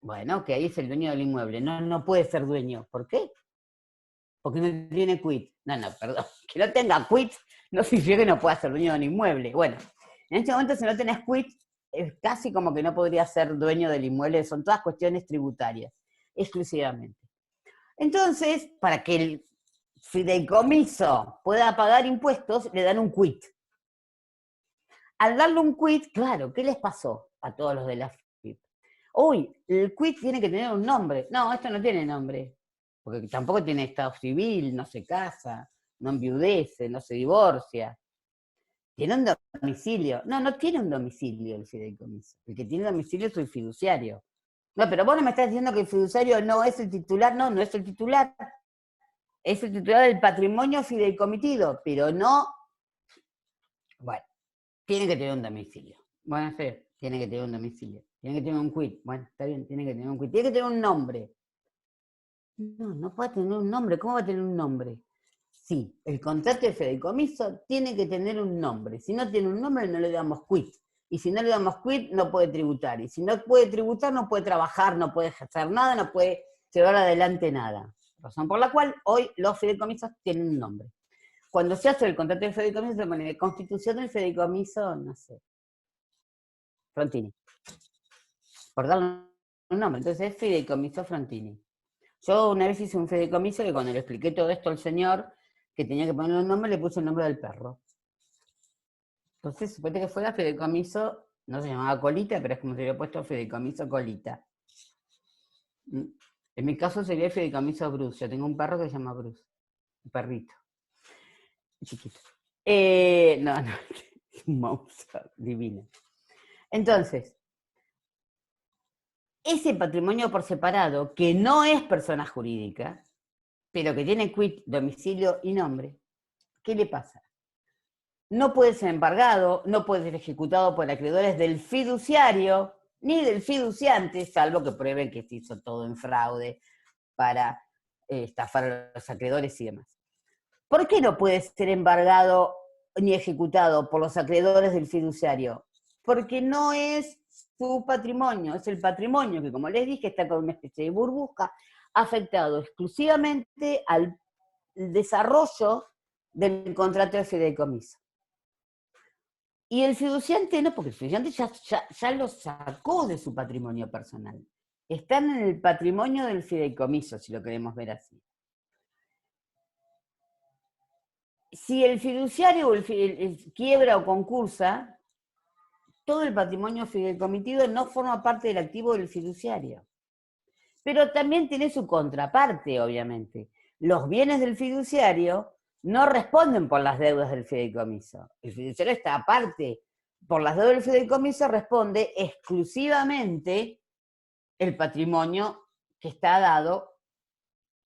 bueno, que ahí es el dueño del inmueble. No puede ser dueño. ¿Por qué? Porque no tiene quit. No, perdón. Que no tenga quit no significa que no pueda ser dueño del inmueble. Bueno, en este momento si no tenés quit, es casi como que no podría ser dueño del inmueble. Son todas cuestiones tributarias, exclusivamente. Entonces, para que el fideicomiso pueda pagar impuestos, le dan un quit. Al darle un quit, claro, ¿qué les pasó a todos los de la FIP? Uy, el quit tiene que tener un nombre. No, esto no tiene nombre, porque tampoco tiene estado civil, no se casa, no enviudece, no se divorcia. Tiene un domicilio. No tiene un domicilio el fideicomiso. El que tiene domicilio es el fiduciario. No, pero vos no me estás diciendo que el fiduciario no es el titular. No es el titular. Es el titular del patrimonio fideicomitido, pero no... Bueno, tiene que tener un domicilio. Bueno, sí, tiene que tener un domicilio. Tiene que tener un quit. Bueno, está bien, tiene que tener un quit. Tiene que tener un nombre. No puede tener un nombre. ¿Cómo va a tener un nombre? Sí, el contrato de fideicomiso tiene que tener un nombre. Si no tiene un nombre, no le damos quit. Y si no le damos quit, no puede tributar. Y si no puede tributar, no puede trabajar, no puede hacer nada, no puede llevar adelante nada. Razón por la cual hoy los fideicomisos tienen un nombre. Cuando se hace el contrato de fideicomiso, se pone constitución del fideicomiso, no sé, Frontini. Por darle un nombre. Entonces es fideicomiso Frontini. Yo una vez hice un fideicomiso que cuando le expliqué todo esto al señor, que tenía que ponerle un nombre, le puse el nombre del perro. Entonces, suponete que fuera fideicomiso, no se llamaba Colita, pero es como si hubiera puesto fideicomiso Colita. En mi caso sería el fideicomiso Bruce. Yo tengo un perro que se llama Bruce. Un perrito. Chiquito. No, un monstruo divino. Entonces, ese patrimonio por separado, que no es persona jurídica, pero que tiene quit, domicilio y nombre, ¿qué le pasa? No puede ser embargado, no puede ser ejecutado por acreedores del fiduciario, ni del fiduciante, salvo que prueben que se hizo todo en fraude para estafar a los acreedores y demás. ¿Por qué no puede ser embargado ni ejecutado por los acreedores del fiduciario? Porque no es su patrimonio, es el patrimonio que, como les dije, está con una especie de burbuja, afectado exclusivamente al desarrollo del contrato de fideicomiso. Y el fiduciante no, porque el fiduciante ya lo sacó de su patrimonio personal. Están en el patrimonio del fideicomiso, si lo queremos ver así. Si el fiduciario o el quiebra o concursa, todo el patrimonio fideicomitido no forma parte del activo del fiduciario. Pero también tiene su contraparte, obviamente. Los bienes del fiduciario no responden por las deudas del fideicomiso. El fiduciario está aparte. Por las deudas del fideicomiso responde exclusivamente el patrimonio que está dado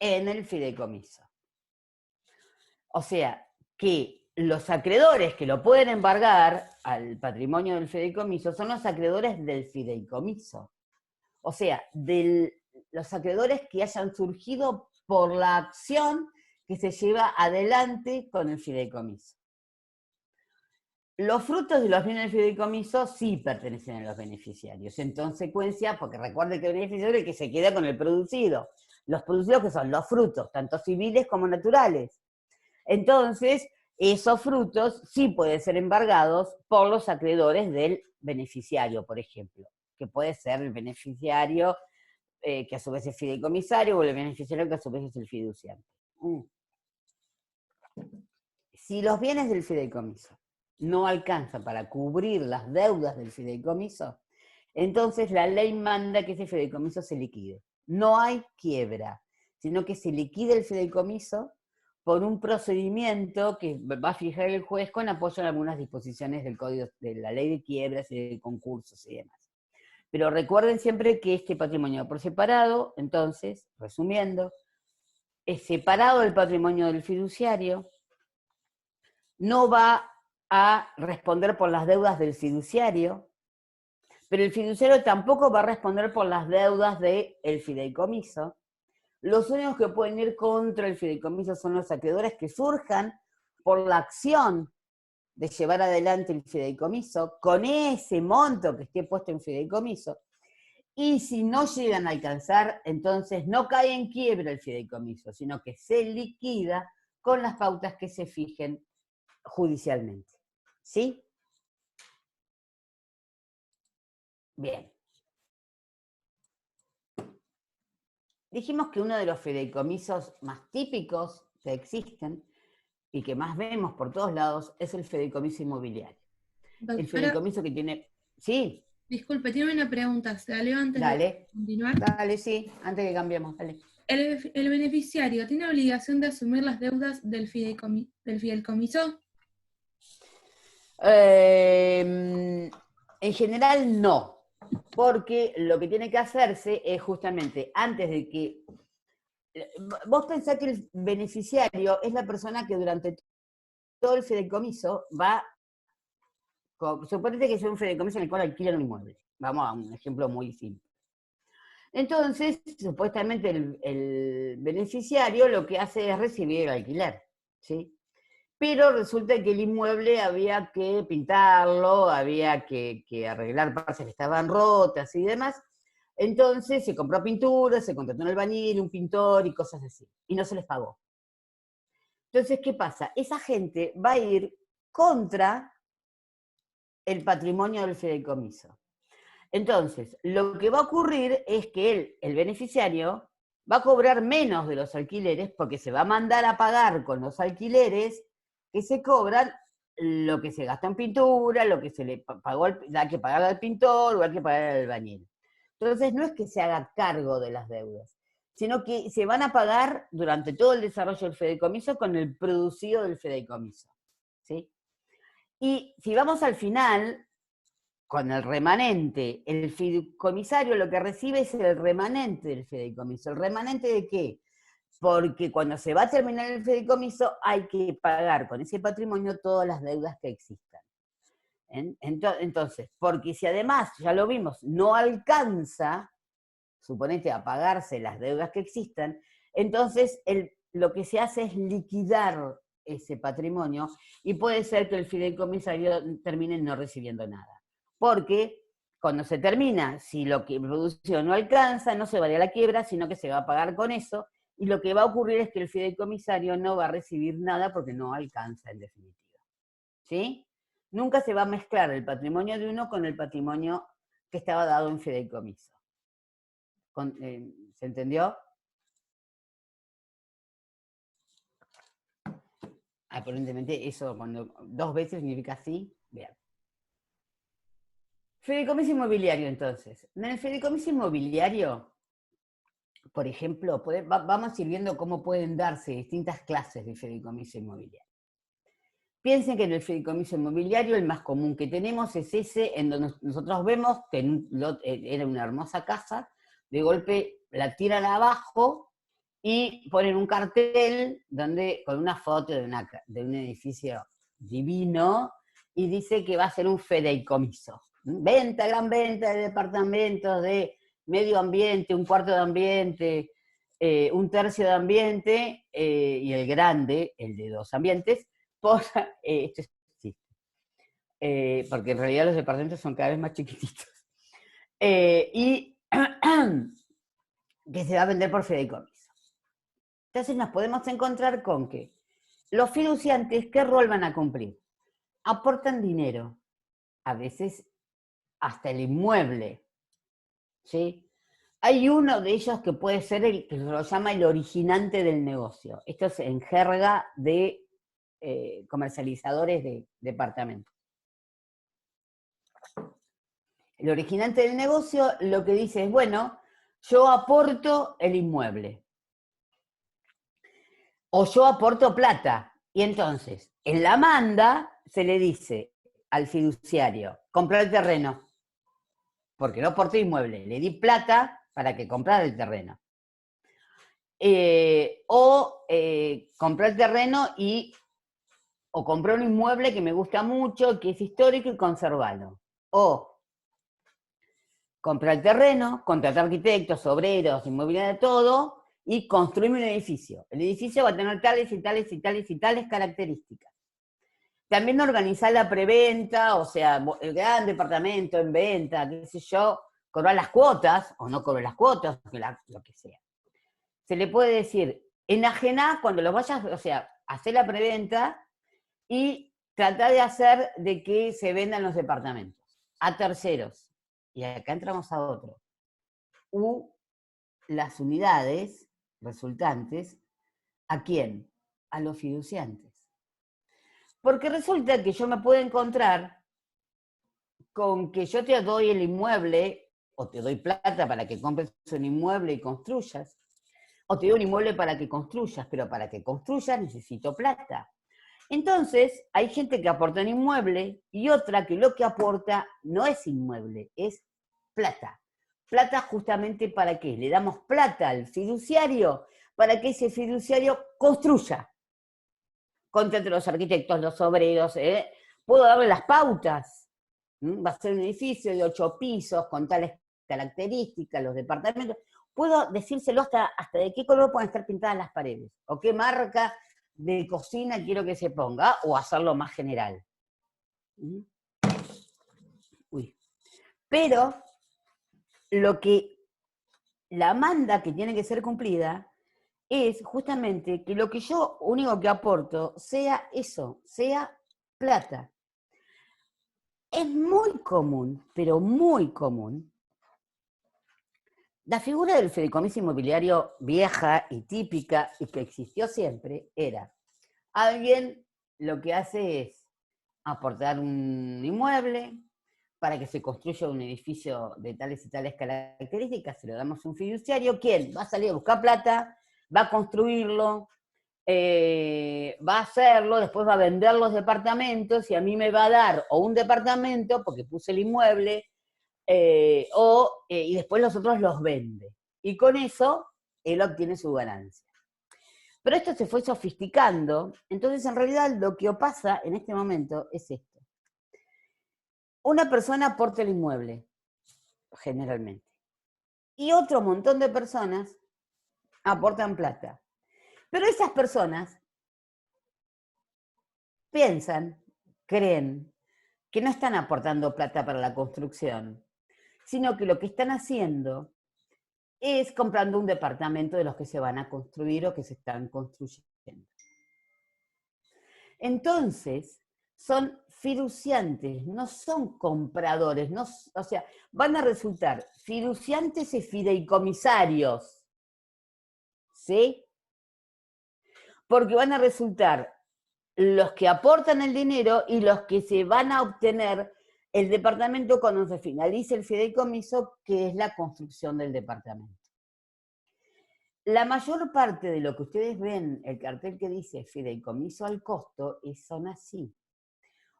en el fideicomiso. O sea, que los acreedores que lo pueden embargar al patrimonio del fideicomiso son los acreedores del fideicomiso. O sea, los acreedores que hayan surgido por la acción que se lleva adelante con el fideicomiso. Los frutos de los bienes del fideicomiso sí pertenecen a los beneficiarios. En consecuencia, porque recuerden que el beneficiario es el que se queda con el producido. Los producidos que son los frutos, tanto civiles como naturales. Entonces, esos frutos sí pueden ser embargados por los acreedores del beneficiario, por ejemplo, que puede ser el beneficiario que a su vez es fideicomisario o el beneficiario que a su vez es el fiduciante. Si los bienes del fideicomiso no alcanzan para cubrir las deudas del fideicomiso, entonces la ley manda que ese fideicomiso se liquide. No hay quiebra, sino que se liquida el fideicomiso por un procedimiento que va a fijar el juez con apoyo en algunas disposiciones del Código de la Ley de Quiebras y de concursos y demás. Pero recuerden siempre que este patrimonio por separado, entonces, resumiendo, es separado del patrimonio del fiduciario, no va a responder por las deudas del fiduciario, pero el fiduciario tampoco va a responder por las deudas del fideicomiso. Los únicos que pueden ir contra el fideicomiso son los acreedores que surjan por la acción de llevar adelante el fideicomiso con ese monto que esté puesto en fideicomiso. Y si no llegan a alcanzar, entonces no cae en quiebra el fideicomiso, sino que se liquida con las pautas que se fijen judicialmente. ¿Sí? Bien. Dijimos que uno de los fideicomisos más típicos que existen y que más vemos por todos lados es el fideicomiso inmobiliario. Doctora, El fideicomiso que tiene... Sí, disculpe, tiene una pregunta. ¿Se la leo antes dale. de continuar? Dale, sí, antes que cambiemos, dale. ¿El beneficiario tiene obligación de asumir las deudas del fideicomiso? En general no, porque lo que tiene que hacerse es justamente antes de que... Vos pensás que el beneficiario es la persona que durante todo el fideicomiso va... Suponete que es un fideicomiso en el cual alquilan un inmueble. Vamos a un ejemplo muy simple. Entonces, supuestamente el beneficiario lo que hace es recibir el alquiler, ¿sí? pero resulta que el inmueble había que pintarlo, había que arreglar partes que estaban rotas y demás. Entonces se compró pintura, se contrató un albañil, un pintor y cosas así, y no se les pagó. Entonces, ¿qué pasa? Esa gente va a ir contra el patrimonio del fideicomiso. Entonces, lo que va a ocurrir es que él, el beneficiario, va a cobrar menos de los alquileres porque se va a mandar a pagar con los alquileres que se cobran lo que se gastó en pintura, lo que se le pagó, hay que pagar al pintor o hay que pagar al albañil. Entonces, no es que se haga cargo de las deudas, sino que se van a pagar durante todo el desarrollo del fideicomiso con el producido del fideicomiso, ¿sí? Y si vamos al final, con el remanente, el fideicomisario lo que recibe es el remanente del fideicomiso. ¿El remanente de qué? Porque cuando se va a terminar el fideicomiso hay que pagar con ese patrimonio todas las deudas que existan. Entonces, porque si además, ya lo vimos, no alcanza, suponete, a pagarse las deudas que existan, entonces lo que se hace es liquidar ese patrimonio y puede ser que el fideicomisario termine no recibiendo nada. Porque cuando se termina, si lo que produció no alcanza, no se va a ir a la quiebra, sino que se va a pagar con eso, y lo que va a ocurrir es que el fideicomisario no va a recibir nada porque no alcanza en definitiva. ¿Sí? Nunca se va a mezclar el patrimonio de uno con el patrimonio que estaba dado en fideicomiso. ¿Se entendió? Aparentemente eso cuando 2 veces significa sí. Bien. Fideicomiso inmobiliario, entonces. En el fideicomiso inmobiliario, por ejemplo, vamos a ir viendo cómo pueden darse distintas clases de fideicomiso inmobiliario. Piensen que en el fideicomiso inmobiliario el más común que tenemos es ese en donde nosotros vemos que era una hermosa casa, de golpe la tiran abajo y ponen un cartel con una foto de un edificio divino y dice que va a ser un fideicomiso. Gran venta de departamentos, de medio ambiente, un cuarto de ambiente, un tercio de ambiente, y el grande, el de 2 ambientes, esto existe, porque en realidad los departamentos son cada vez más chiquititos, y que se va a vender por fideicomiso. Entonces nos podemos encontrar con que los fiduciantes, ¿qué rol van a cumplir? Aportan dinero, a veces hasta el inmueble, ¿sí? Hay uno de ellos que puede ser el que se lo llama el originante del negocio. Esto es en jerga de comercializadores de departamentos. El originante del negocio lo que dice es, bueno, yo aporto el inmueble. O yo aporto plata. Y entonces, en la manda se le dice al fiduciario, comprar el terreno. Porque no aporté inmueble, le di plata para que comprara el terreno. Compré el terreno o compré un inmueble que me gusta mucho, que es histórico y conservarlo. O comprar el terreno, contratar arquitectos, obreros, inmobiliaria, todo, y construirme un edificio. El edificio va a tener tales y tales y tales y tales características. También organizar la preventa, o sea, el gran departamento en venta, qué sé yo, cobrar las cuotas, o no cobrar las cuotas, lo que sea. Se le puede decir, enajenar cuando los vayas, o sea, hacer la preventa y tratar de hacer de que se vendan los departamentos a terceros. Y acá entramos a otro. Las unidades resultantes, ¿a quién? A los fiduciantes. Porque resulta que yo me puedo encontrar con que yo te doy el inmueble, o te doy plata para que compres un inmueble y construyas, o te doy un inmueble para que construyas, pero para que construyas necesito plata. Entonces, hay gente que aporta un inmueble y otra que lo que aporta no es inmueble, es plata. Plata justamente ¿para qué? Le damos plata al fiduciario para que ese fiduciario construya. Contrate los arquitectos, los obreros, puedo darle las pautas. Va a ser un edificio de 8 pisos con tales características, los departamentos. Puedo decírselo hasta de qué color pueden estar pintadas las paredes, o qué marca de cocina quiero que se ponga, o hacerlo más general. ¿Mm? Uy. Pero lo que la manda que tiene que ser cumplida es justamente que lo que yo único que aporto sea eso, sea plata. Es muy común, pero muy común, la figura del fideicomiso inmobiliario vieja y típica y que existió siempre era alguien lo que hace es aportar un inmueble para que se construya un edificio de tales y tales características, se lo damos a un fiduciario, ¿quién? Va a salir a buscar plata, va a construirlo, va a hacerlo, después va a vender los departamentos y a mí me va a dar o un departamento, porque puse el inmueble, y después los otros los vende. Y con eso él obtiene su ganancia. Pero esto se fue sofisticando, entonces en realidad lo que pasa en este momento es esto. Una persona aporta el inmueble, generalmente, y otro montón de personas aportan plata. Pero esas personas piensan, creen, que no están aportando plata para la construcción, sino que lo que están haciendo es comprando un departamento de los que se van a construir o que se están construyendo. Entonces, son fiduciantes, no son compradores, no, o sea, van a resultar fiduciantes y fideicomisarios, ¿sí? Porque van a resultar los que aportan el dinero y los que se van a obtener el departamento cuando se finalice el fideicomiso, que es la construcción del departamento. La mayor parte de lo que ustedes ven, el cartel que dice fideicomiso al costo, son así.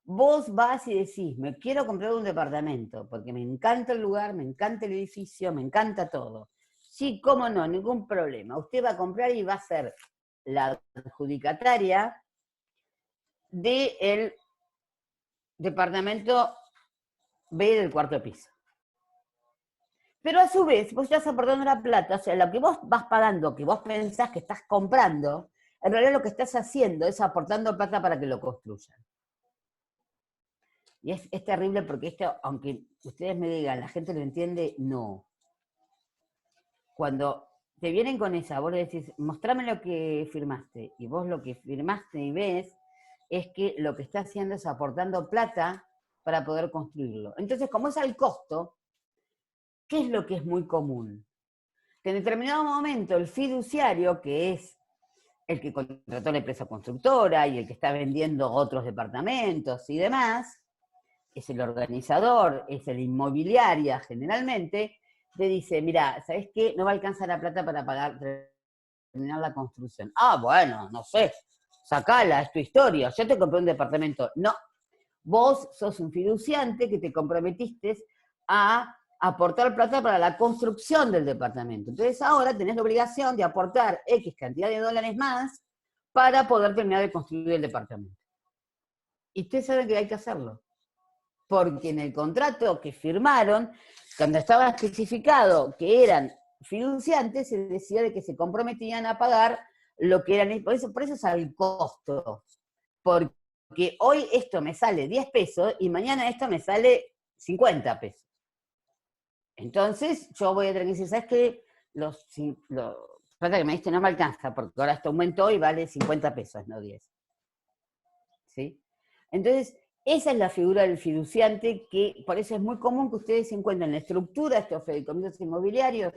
Vos vas y decís, me quiero comprar un departamento, porque me encanta el lugar, me encanta el edificio, me encanta todo. Sí, cómo no, ningún problema. Usted va a comprar y va a ser la adjudicataria del departamento B del cuarto piso. Pero a su vez, vos estás aportando la plata, o sea, lo que vos vas pagando, que vos pensás que estás comprando, en realidad lo que estás haciendo es aportando plata para que lo construyan. Y es terrible porque esto, aunque ustedes me digan, la gente lo entiende, no. Cuando te vienen con esa, vos le decís, mostrame lo que firmaste, y vos lo que firmaste y ves es que lo que está haciendo es aportando plata para poder construirlo. Entonces, como es al costo, ¿qué es lo que es muy común? Que en determinado momento el fiduciario, que es el que contrató la empresa constructora y el que está vendiendo otros departamentos y demás, es el organizador, es el inmobiliaria generalmente, le dice, mira, ¿sabés qué? No va a alcanzar la plata para terminar la construcción. Ah, bueno, no sé, sacala, es tu historia, yo te compré un departamento. No, vos sos un fiduciante que te comprometiste a aportar plata para la construcción del departamento. Entonces ahora tenés la obligación de aportar X cantidad de dólares más para poder terminar de construir el departamento. Y ustedes saben que hay que hacerlo. Porque en el contrato que firmaron, cuando estaba especificado que eran fiduciantes, se decía de que se comprometían a pagar lo que eran, por eso es al costo. Porque hoy esto me sale 10 pesos y mañana esto me sale 50 pesos. Entonces, yo voy a tener que decir, ¿sabes qué? Los plata que me diste no me alcanza, porque ahora esto aumentó y vale 50 pesos, no 10. ¿Sí? Entonces, esa es la figura del fiduciante, que por eso es muy común que ustedes se encuentren en la estructura de estos fideicomisos inmobiliarios,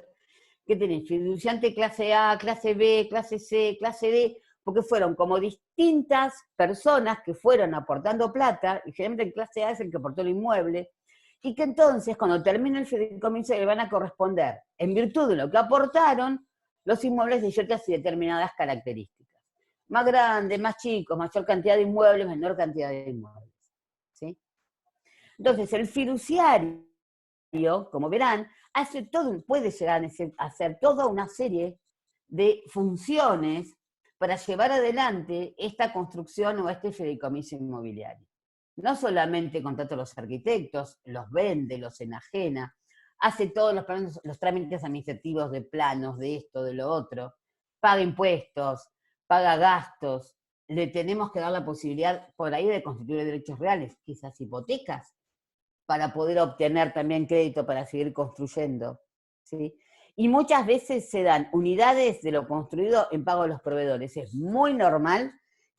que tienen fiduciante clase A, clase B, clase C, clase D, porque fueron como distintas personas que fueron aportando plata, y generalmente en clase A es el que aportó el inmueble, y que entonces, cuando termine el fideicomiso, le van a corresponder, en virtud de lo que aportaron, los inmuebles de ciertas y determinadas características. Más grandes, más chicos, mayor cantidad de inmuebles, menor cantidad de inmuebles. ¿Sí? Entonces, el fiduciario, como verán, puede llegar a hacer toda una serie de funciones para llevar adelante esta construcción o este fideicomiso inmobiliario. No solamente contrata a los arquitectos, los vende, los enajena, hace todos los trámites administrativos de planos, de esto, de lo otro, paga impuestos, paga gastos, le tenemos que dar la posibilidad por ahí de constituir derechos reales, quizás hipotecas, para poder obtener también crédito para seguir construyendo, ¿sí? Y muchas veces se dan unidades de lo construido en pago a los proveedores. Es muy normal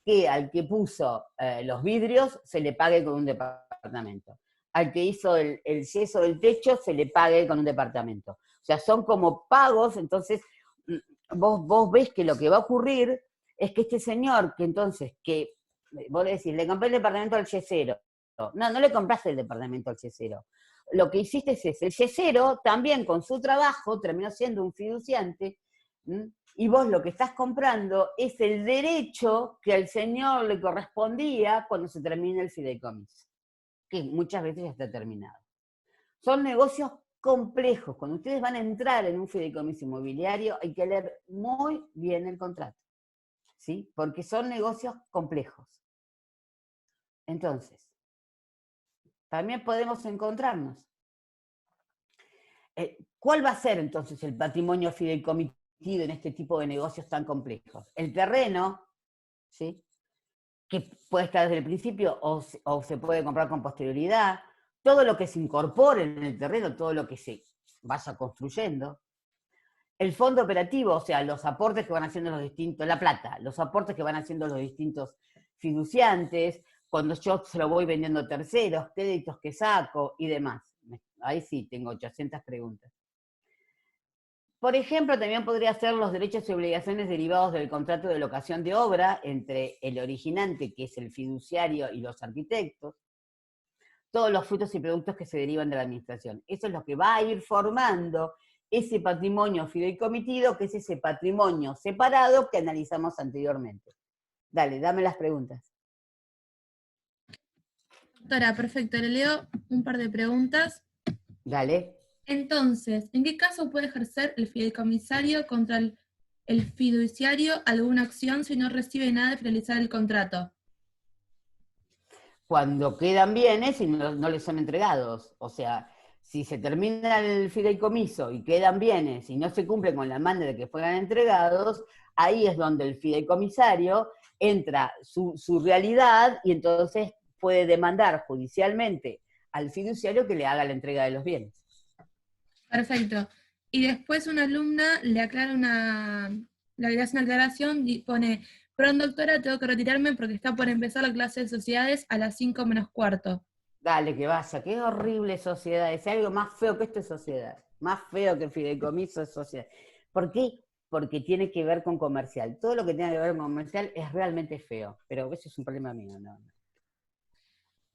que al que puso los vidrios se le pague con un departamento. Al que hizo el yeso del techo se le pague con un departamento. O sea, son como pagos, entonces vos ves que lo que va a ocurrir es que este señor, que entonces, que vos le decís, le compré el departamento al yesero. No le compraste el departamento al yesero. Lo que hiciste es el yesero también con su trabajo terminó siendo un fiduciante, y vos lo que estás comprando es el derecho que al señor le correspondía cuando se termina el fideicomiso, que muchas veces ya está terminado. Son negocios complejos. Cuando ustedes van a entrar en un fideicomiso inmobiliario hay que leer muy bien el contrato, ¿sí? Porque son negocios complejos. Entonces, también podemos encontrarnos. ¿Cuál va a ser entonces el patrimonio fideicomitido en este tipo de negocios tan complejos? El terreno, ¿sí? Que puede estar desde el principio o se puede comprar con posterioridad, todo lo que se incorpore en el terreno, todo lo que se vaya construyendo. El fondo operativo, o sea, los aportes que van haciendo los distintos, la plata, los aportes que van haciendo los distintos fiduciantes, cuando yo se lo voy vendiendo a terceros, créditos que saco y demás. Ahí sí, tengo 800 preguntas. Por ejemplo, también podría ser los derechos y obligaciones derivados del contrato de locación de obra entre el originante, que es el fiduciario, y los arquitectos. Todos los frutos y productos que se derivan de la administración. Eso es lo que va a ir formando ese patrimonio fideicomitido, que es ese patrimonio separado que analizamos anteriormente. Dale, dame las preguntas. Doctora, perfecto. Le leo un par de preguntas. Dale. Entonces, ¿en qué caso puede ejercer el fideicomisario contra el fiduciario alguna acción si no recibe nada de finalizar el contrato? Cuando quedan bienes y no les son entregados. O sea, si se termina el fideicomiso y quedan bienes y no se cumple con la manda de que fueran entregados, ahí es donde el fideicomisario entra su realidad y entonces puede demandar judicialmente al fiduciario que le haga la entrega de los bienes. Perfecto. Y después una alumna le hace una aclaración y pone, perdón doctora, tengo que retirarme porque está por empezar la clase de sociedades a las 5 menos cuarto. Dale, que vaya, qué horrible sociedad, es algo más feo que esto es sociedad, más feo que el fideicomiso es sociedad. ¿Por qué? Porque tiene que ver con comercial. Todo lo que tenga que ver con comercial es realmente feo, pero eso es un problema mío, no.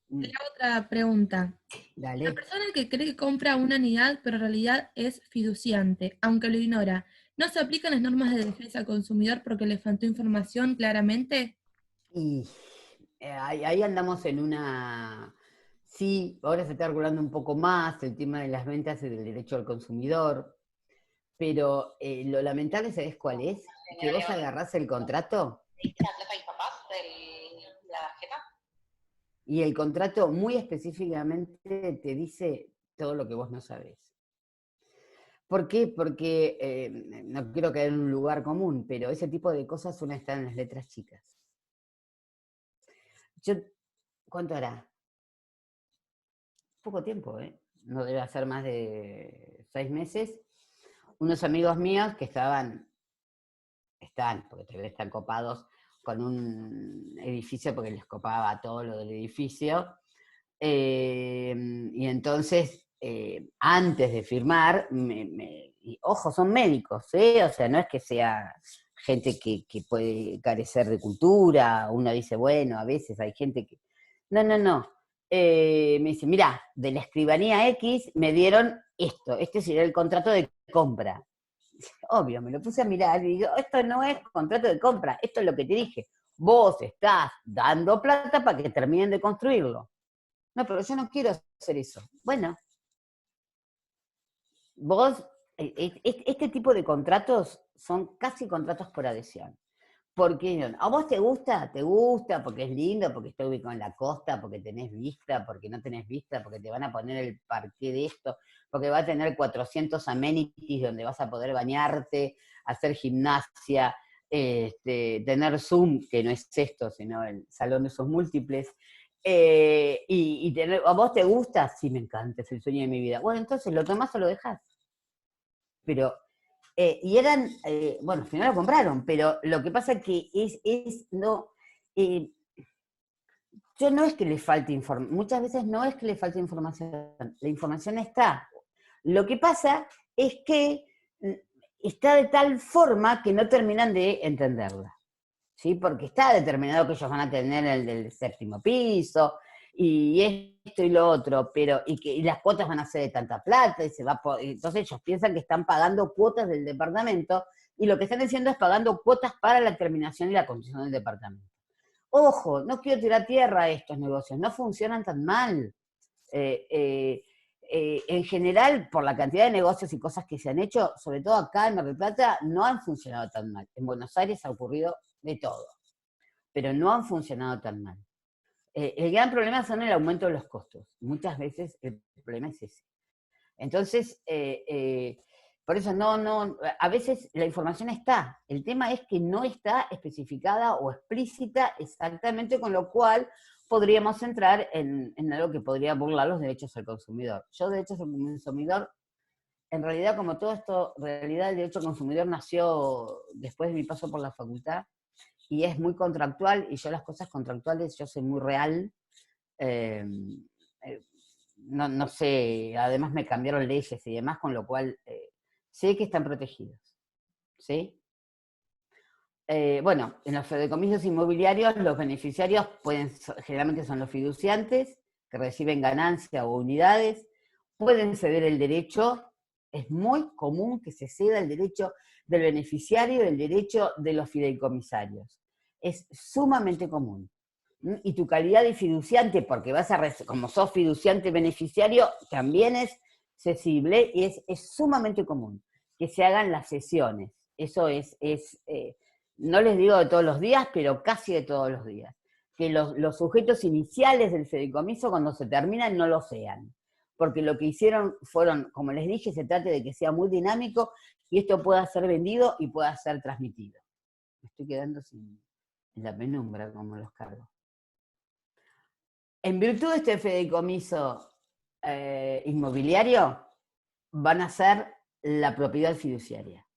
La otra pregunta. Dale. La persona que cree que compra una unidad, pero en realidad es fiduciante, aunque lo ignora, ¿no se aplican las normas de defensa al consumidor porque le faltó información claramente? Y ahí andamos en una... Sí, ahora se está regulando un poco más el tema de las ventas y del derecho al consumidor, pero lo lamentable, ¿sabés cuál es? Que vos agarrás el contrato y el contrato muy específicamente te dice todo lo que vos no sabés. ¿Por qué? Porque no quiero caer en un lugar común, pero ese tipo de cosas suelen estar en las letras chicas. ¿Cuánto hará? Poco tiempo, ¿eh? No debe hacer más de 6 meses. Unos amigos míos que porque todavía están copados con un edificio porque les copaba todo lo del edificio. Y entonces, antes de firmar, y ojo, son médicos, ¿eh? O sea, no es que sea gente que puede carecer de cultura, uno dice, bueno, a veces hay gente que... No. Me dice, mirá, de la escribanía X me dieron esto, este sería el contrato de compra. Obvio, me lo puse a mirar y digo, esto no es contrato de compra, esto es lo que te dije. Vos estás dando plata para que terminen de construirlo. No, pero yo no quiero hacer eso. Bueno, vos, este tipo de contratos son casi contratos por adhesión. Porque a vos te gusta, porque es lindo, porque está ubicado en la costa, porque tenés vista, porque no tenés vista, porque te van a poner el parqué de esto, porque va a tener 400 amenities donde vas a poder bañarte, hacer gimnasia, tener Zoom, que no es esto, sino el salón de usos múltiples, y tener, ¿a vos te gusta? Sí, me encanta, es el sueño de mi vida. Bueno, entonces lo tomás o lo dejás. Pero, y eran, bueno, al final lo compraron, pero lo que pasa es que yo no es que le falte información, muchas veces no es que le falte información, la información está. Lo que pasa es que está de tal forma que no terminan de entenderla, ¿sí? Porque está determinado que ellos van a tener el del 7º piso, y esto y lo otro, pero, y las cuotas van a ser de tanta plata, y entonces ellos piensan que están pagando cuotas del departamento, y lo que están haciendo es pagando cuotas para la terminación y la construcción del departamento. Ojo, no quiero tirar tierra a estos negocios, no funcionan tan mal. En general, por la cantidad de negocios y cosas que se han hecho, sobre todo acá en Mar del Plata, no han funcionado tan mal. En Buenos Aires ha ocurrido de todo, pero no han funcionado tan mal. El gran problema son el aumento de los costos. Muchas veces el problema es ese. Entonces, por eso a veces la información está. El tema es que no está especificada o explícita exactamente, con lo cual podríamos entrar en algo que podría burlar los derechos del consumidor. Yo, derechos del consumidor, en realidad, como todo esto, en realidad el derecho al consumidor nació después de mi paso por la facultad, y es muy contractual, y yo las cosas contractuales, yo soy muy real, no sé, además me cambiaron leyes y demás, con lo cual sé que están protegidos, ¿sí? Bueno, en los fideicomisos inmobiliarios los beneficiarios generalmente son los fiduciantes, que reciben ganancia o unidades, pueden ceder el derecho, es muy común que se ceda el derecho del beneficiario y el derecho de los fideicomisarios. Es sumamente común. Y tu calidad de fiduciante, porque como sos fiduciante beneficiario, también es cesible, y es sumamente común que se hagan las cesiones. Eso no les digo de todos los días, pero casi de todos los días. Que los sujetos iniciales del fideicomiso, cuando se terminan, no lo sean. Porque lo que hicieron fueron, como les dije, se trata de que sea muy dinámico y esto pueda ser vendido y pueda ser transmitido. Me estoy quedando en la penumbra, como los cargos. En virtud de este fideicomiso inmobiliario, van a ser la propiedad fiduciaria.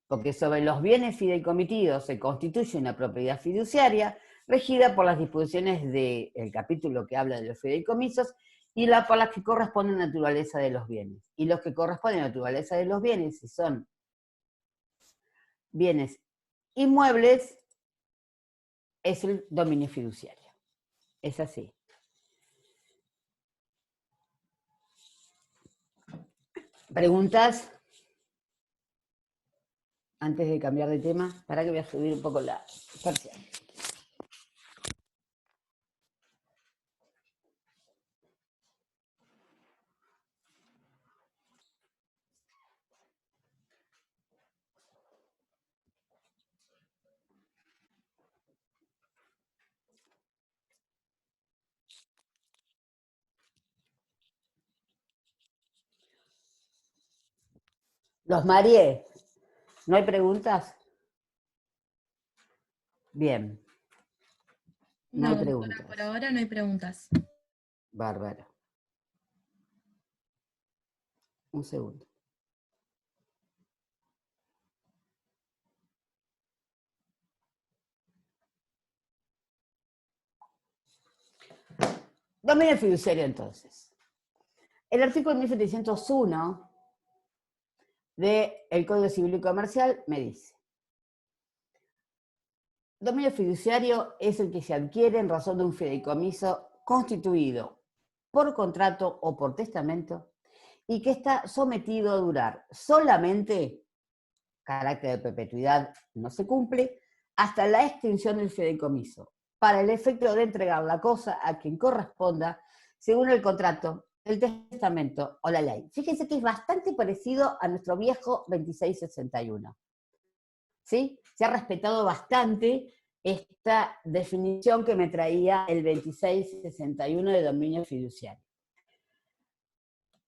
Porque sobre los bienes fideicomitidos se constituye una propiedad fiduciaria regida por las disposiciones del capítulo que habla de los fideicomisos y por las que corresponden a la naturaleza de los bienes. Y los que corresponden a la naturaleza de los bienes, si son bienes inmuebles, es el dominio fiduciario. Es así. ¿Preguntas? Antes de cambiar de tema, para que voy a subir un poco la parcial. Los mareé. ¿No hay preguntas? Bien. No hay preguntas. Por ahora no hay preguntas. Bárbaro. Un segundo. Dominio fiduciario, entonces. El artículo 1701 del Código Civil y Comercial me dice: dominio fiduciario es el que se adquiere en razón de un fideicomiso constituido por contrato o por testamento y que está sometido a durar solamente, carácter de perpetuidad no se cumple, hasta la extinción del fideicomiso, para el efecto de entregar la cosa a quien corresponda según el contrato, el testamento o la ley. Fíjense que es bastante parecido a nuestro viejo 2661. ¿Sí? Se ha respetado bastante esta definición que me traía el 2661 de dominio fiduciario.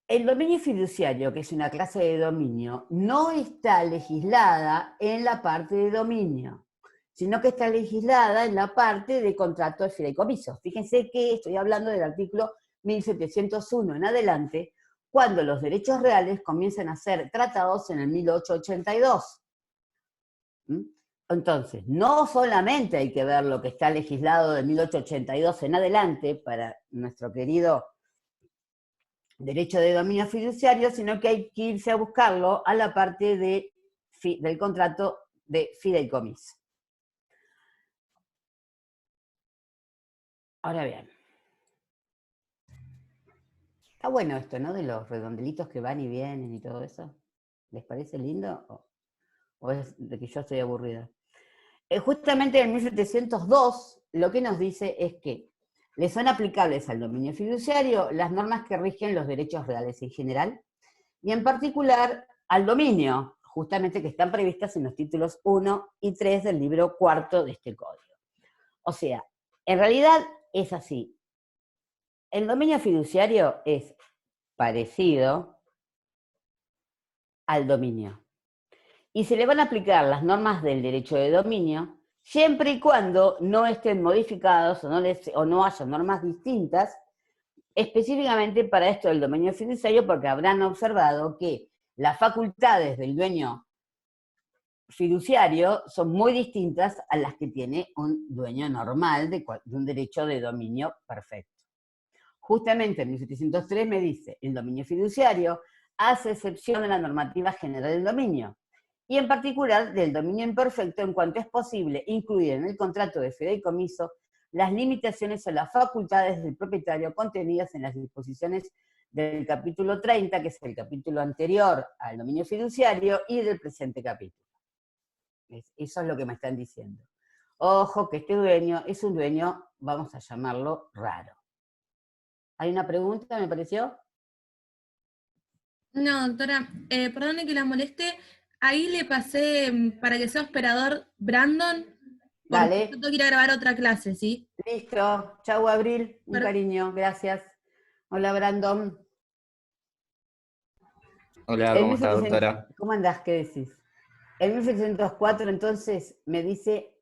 El dominio fiduciario, que es una clase de dominio, no está legislada en la parte de dominio. sino que está legislada en la parte de contrato de fideicomiso. Fíjense que estoy hablando del artículo 1701 en adelante, cuando los derechos reales comienzan a ser tratados en el 1882. ¿Mm? Entonces, no solamente hay que ver lo que está legislado de 1882 en adelante para nuestro querido derecho de dominio fiduciario, sino que hay que irse a buscarlo a la parte del contrato de fideicomiso. Ahora bien, está bueno esto, ¿no? De los redondelitos que van y vienen y todo eso. ¿Les parece lindo? ¿O es de que yo estoy aburrida? Justamente en 1702 lo que nos dice es que le son aplicables al dominio fiduciario las normas que rigen los derechos reales en general, y en particular al dominio, justamente que están previstas en los títulos 1 y 3 del libro cuarto de este código. O sea, en realidad es así. El dominio fiduciario es parecido al dominio. Y se le van a aplicar las normas del derecho de dominio siempre y cuando no estén modificados o no haya normas distintas específicamente para esto del dominio fiduciario, porque habrán observado que las facultades del dueño fiduciario son muy distintas a las que tiene un dueño normal de un derecho de dominio perfecto. Justamente en 1703 me dice, el dominio fiduciario hace excepción de la normativa general del dominio, y en particular del dominio imperfecto en cuanto es posible incluir en el contrato de fideicomiso las limitaciones a las facultades del propietario contenidas en las disposiciones del capítulo 30, que es el capítulo anterior al dominio fiduciario, y del presente capítulo. Eso es lo que me están diciendo. Ojo que este dueño es un dueño, vamos a llamarlo, raro. ¿Hay una pregunta, me pareció? No, doctora, perdone que la moleste. Ahí le pasé para que sea operador Brandon, porque Dale. yo tengo que ir a grabar otra clase, ¿sí? Listo. Chau, Abril. Un cariño. Gracias. Hola, Brandon. Hola, ¿cómo está, doctora? ¿Cómo andás? ¿Qué decís? En 1704, entonces, me dice